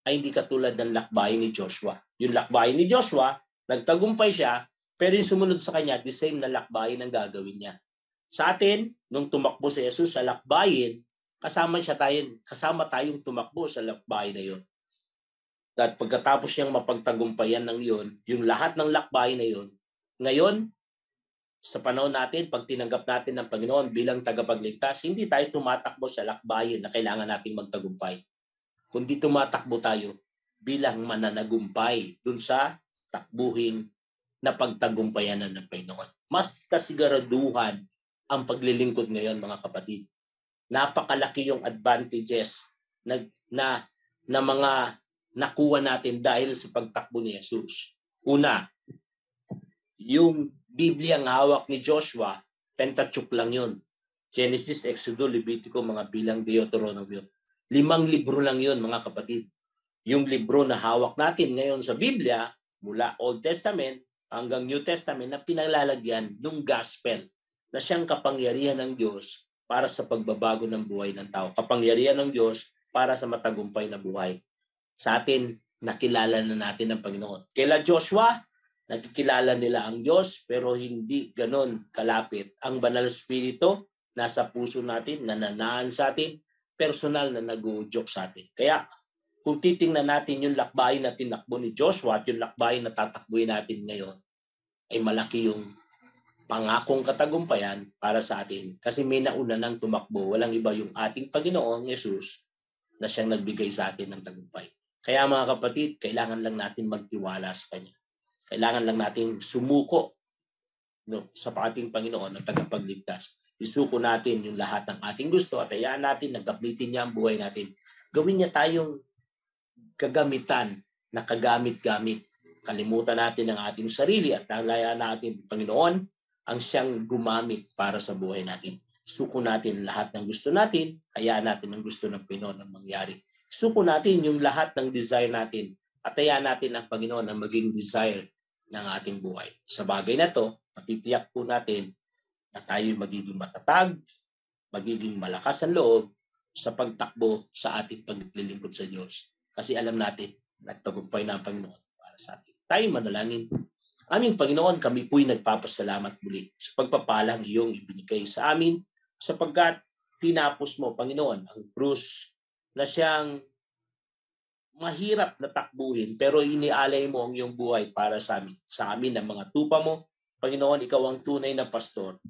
ay hindi katulad ng lakbayin ni Joshua. Yung lakbayin ni Joshua, nagtagumpay siya, pero yung sumunod sa kanya, the same na lakbayin ang gagawin niya. Sa atin, nung tumakbo si Jesus sa lakbayin, kasama tayong tumakbo sa lakbayin na yun. At pagkatapos niyang mapagtagumpayan ng yun, yung lahat ng lakbayin na yun, ngayon, sa panahon natin, pag tinanggap natin ng Panginoon bilang tagapagligtas, hindi tayo tumatakbo sa lakbayin na kailangan nating magtagumpay. Kundi tumatakbo tayo bilang mananagumpay dun sa takbuhin na pagtagumpayanan ng Panginoon. Mas kasiguraduhan ang paglilingkod ngayon, mga kapatid. Napakalaki yung advantages na mga nakuha natin dahil sa pagtakbo ni Jesus. Una, yung Biblia ang hawak ni Joshua, Pentateuch lang yun. Genesis, Exodus, Levitico, mga bilang, Deuteronomy. 5 libro lang yun, mga kapatid. Yung libro na hawak natin ngayon sa Biblia, mula Old Testament hanggang New Testament, na pinalalagyan ng gospel na siyang kapangyarihan ng Diyos para sa pagbabago ng buhay ng tao. Kapangyarihan ng Diyos para sa matagumpay na buhay. Sa atin, nakilala na natin ang Panginoon. Kaila Joshua, nakikilala nila ang Diyos, pero hindi ganon kalapit. Ang Banal Espiritu, nasa puso natin, nananaan sa atin, personal na nag-uudyok sa atin. Kaya, kung titingnan natin yung lakbayin na tinakbo ni Joshua at yung lakbayin na tatakbuhin natin ngayon, ay malaki yung pangakong katagumpayan para sa atin. Kasi may nauna nang tumakbo. Walang iba yung ating Panginoong Jesus na siyang nagbigay sa atin ng tagumpay. Kaya mga kapatid, kailangan lang natin magtiwala sa Kanya. Kailangan lang natin sumuko sa ating Panginoon na tagapagligtas. Isuko natin yung lahat ng ating gusto at hayaan natin na gablitin niya ang buhay natin. Gawin niya tayong kagamitan na kagamit-gamit. Kalimutan natin ang ating sarili at hayaan natin Panginoon ang siyang gumamit para sa buhay natin. Suko natin lahat ng gusto natin, hayaan natin ang gusto ng Panginoon ang mangyari. Suko natin yung lahat ng desire natin at hayaan natin ang Panginoon ang maging desire ng ating buhay. Sa bagay na to, matitiyak po natin na tayo magiging matatag, magiging malakas ang loob sa pagtakbo sa ating paglilingkod sa Diyos. Kasi alam natin, nagtagumpay na ang Panginoon para sa atin. Tayo manalangin. Aming Panginoon, kami po'y nagpapasalamat muli sa pagpapalang iyong ibinigay sa amin sapagkat tinapos mo, Panginoon, ang krus na siyang mahirap na takbuhin pero inialay mo ang iyong buhay para sa amin ang mga tupa mo. Panginoon, ikaw ang tunay na pastor.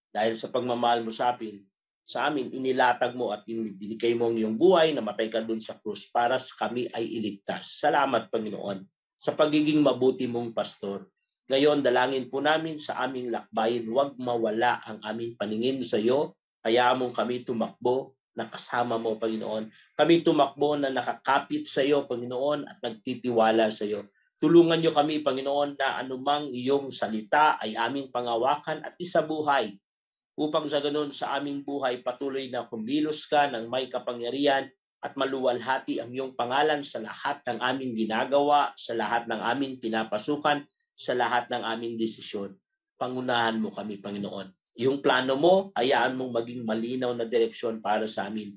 Dahil sa pagmamahal mo sa amin, inilatag mo at binigay mo ang iyong buhay, namatay ka dun sa krus para kami ay iligtas. Salamat, Panginoon, sa pagiging mabuti mong pastor. Ngayon, dalangin po namin sa aming lakbayin, huwag mawala ang aming paningin sa iyo. Hayaan mong kami tumakbo na kasama mo, Panginoon. Kami tumakbo na nakakapit sa iyo, Panginoon, at nagtitiwala sa iyo. Tulungan niyo kami, Panginoon, na anumang iyong salita ay aming pangawakan at isabuhay upang sa ganun sa aming buhay patuloy na kumilos ka ng may kapangyarihan at maluwalhati ang iyong pangalan sa lahat ng aming ginagawa, sa lahat ng aming pinapasukan, sa lahat ng aming desisyon. Pangunahan mo kami, Panginoon. Yung plano mo, hayaan mong maging malinaw na direksyon para sa amin.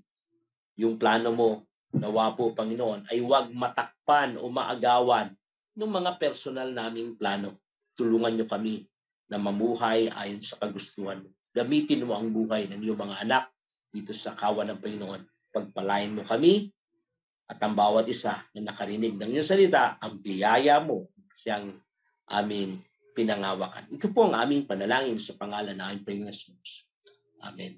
Yung plano mo, nawa po, Panginoon, ay huwag matakpan o maagawan ng mga personal naming plano. Tulungan niyo kami na mamuhay ayon sa kagustuhan mo. Gamitin mo ang buhay ng iyong mga anak dito sa kawan ng Panginoon. Pagpalain mo kami at ang bawat isa na nakarinig ng iyong salita, ang biyaya mo siyang aming pinangawakan. Ito po ang aming panalangin sa pangalan ng aming Panginoon Jesus. Amen.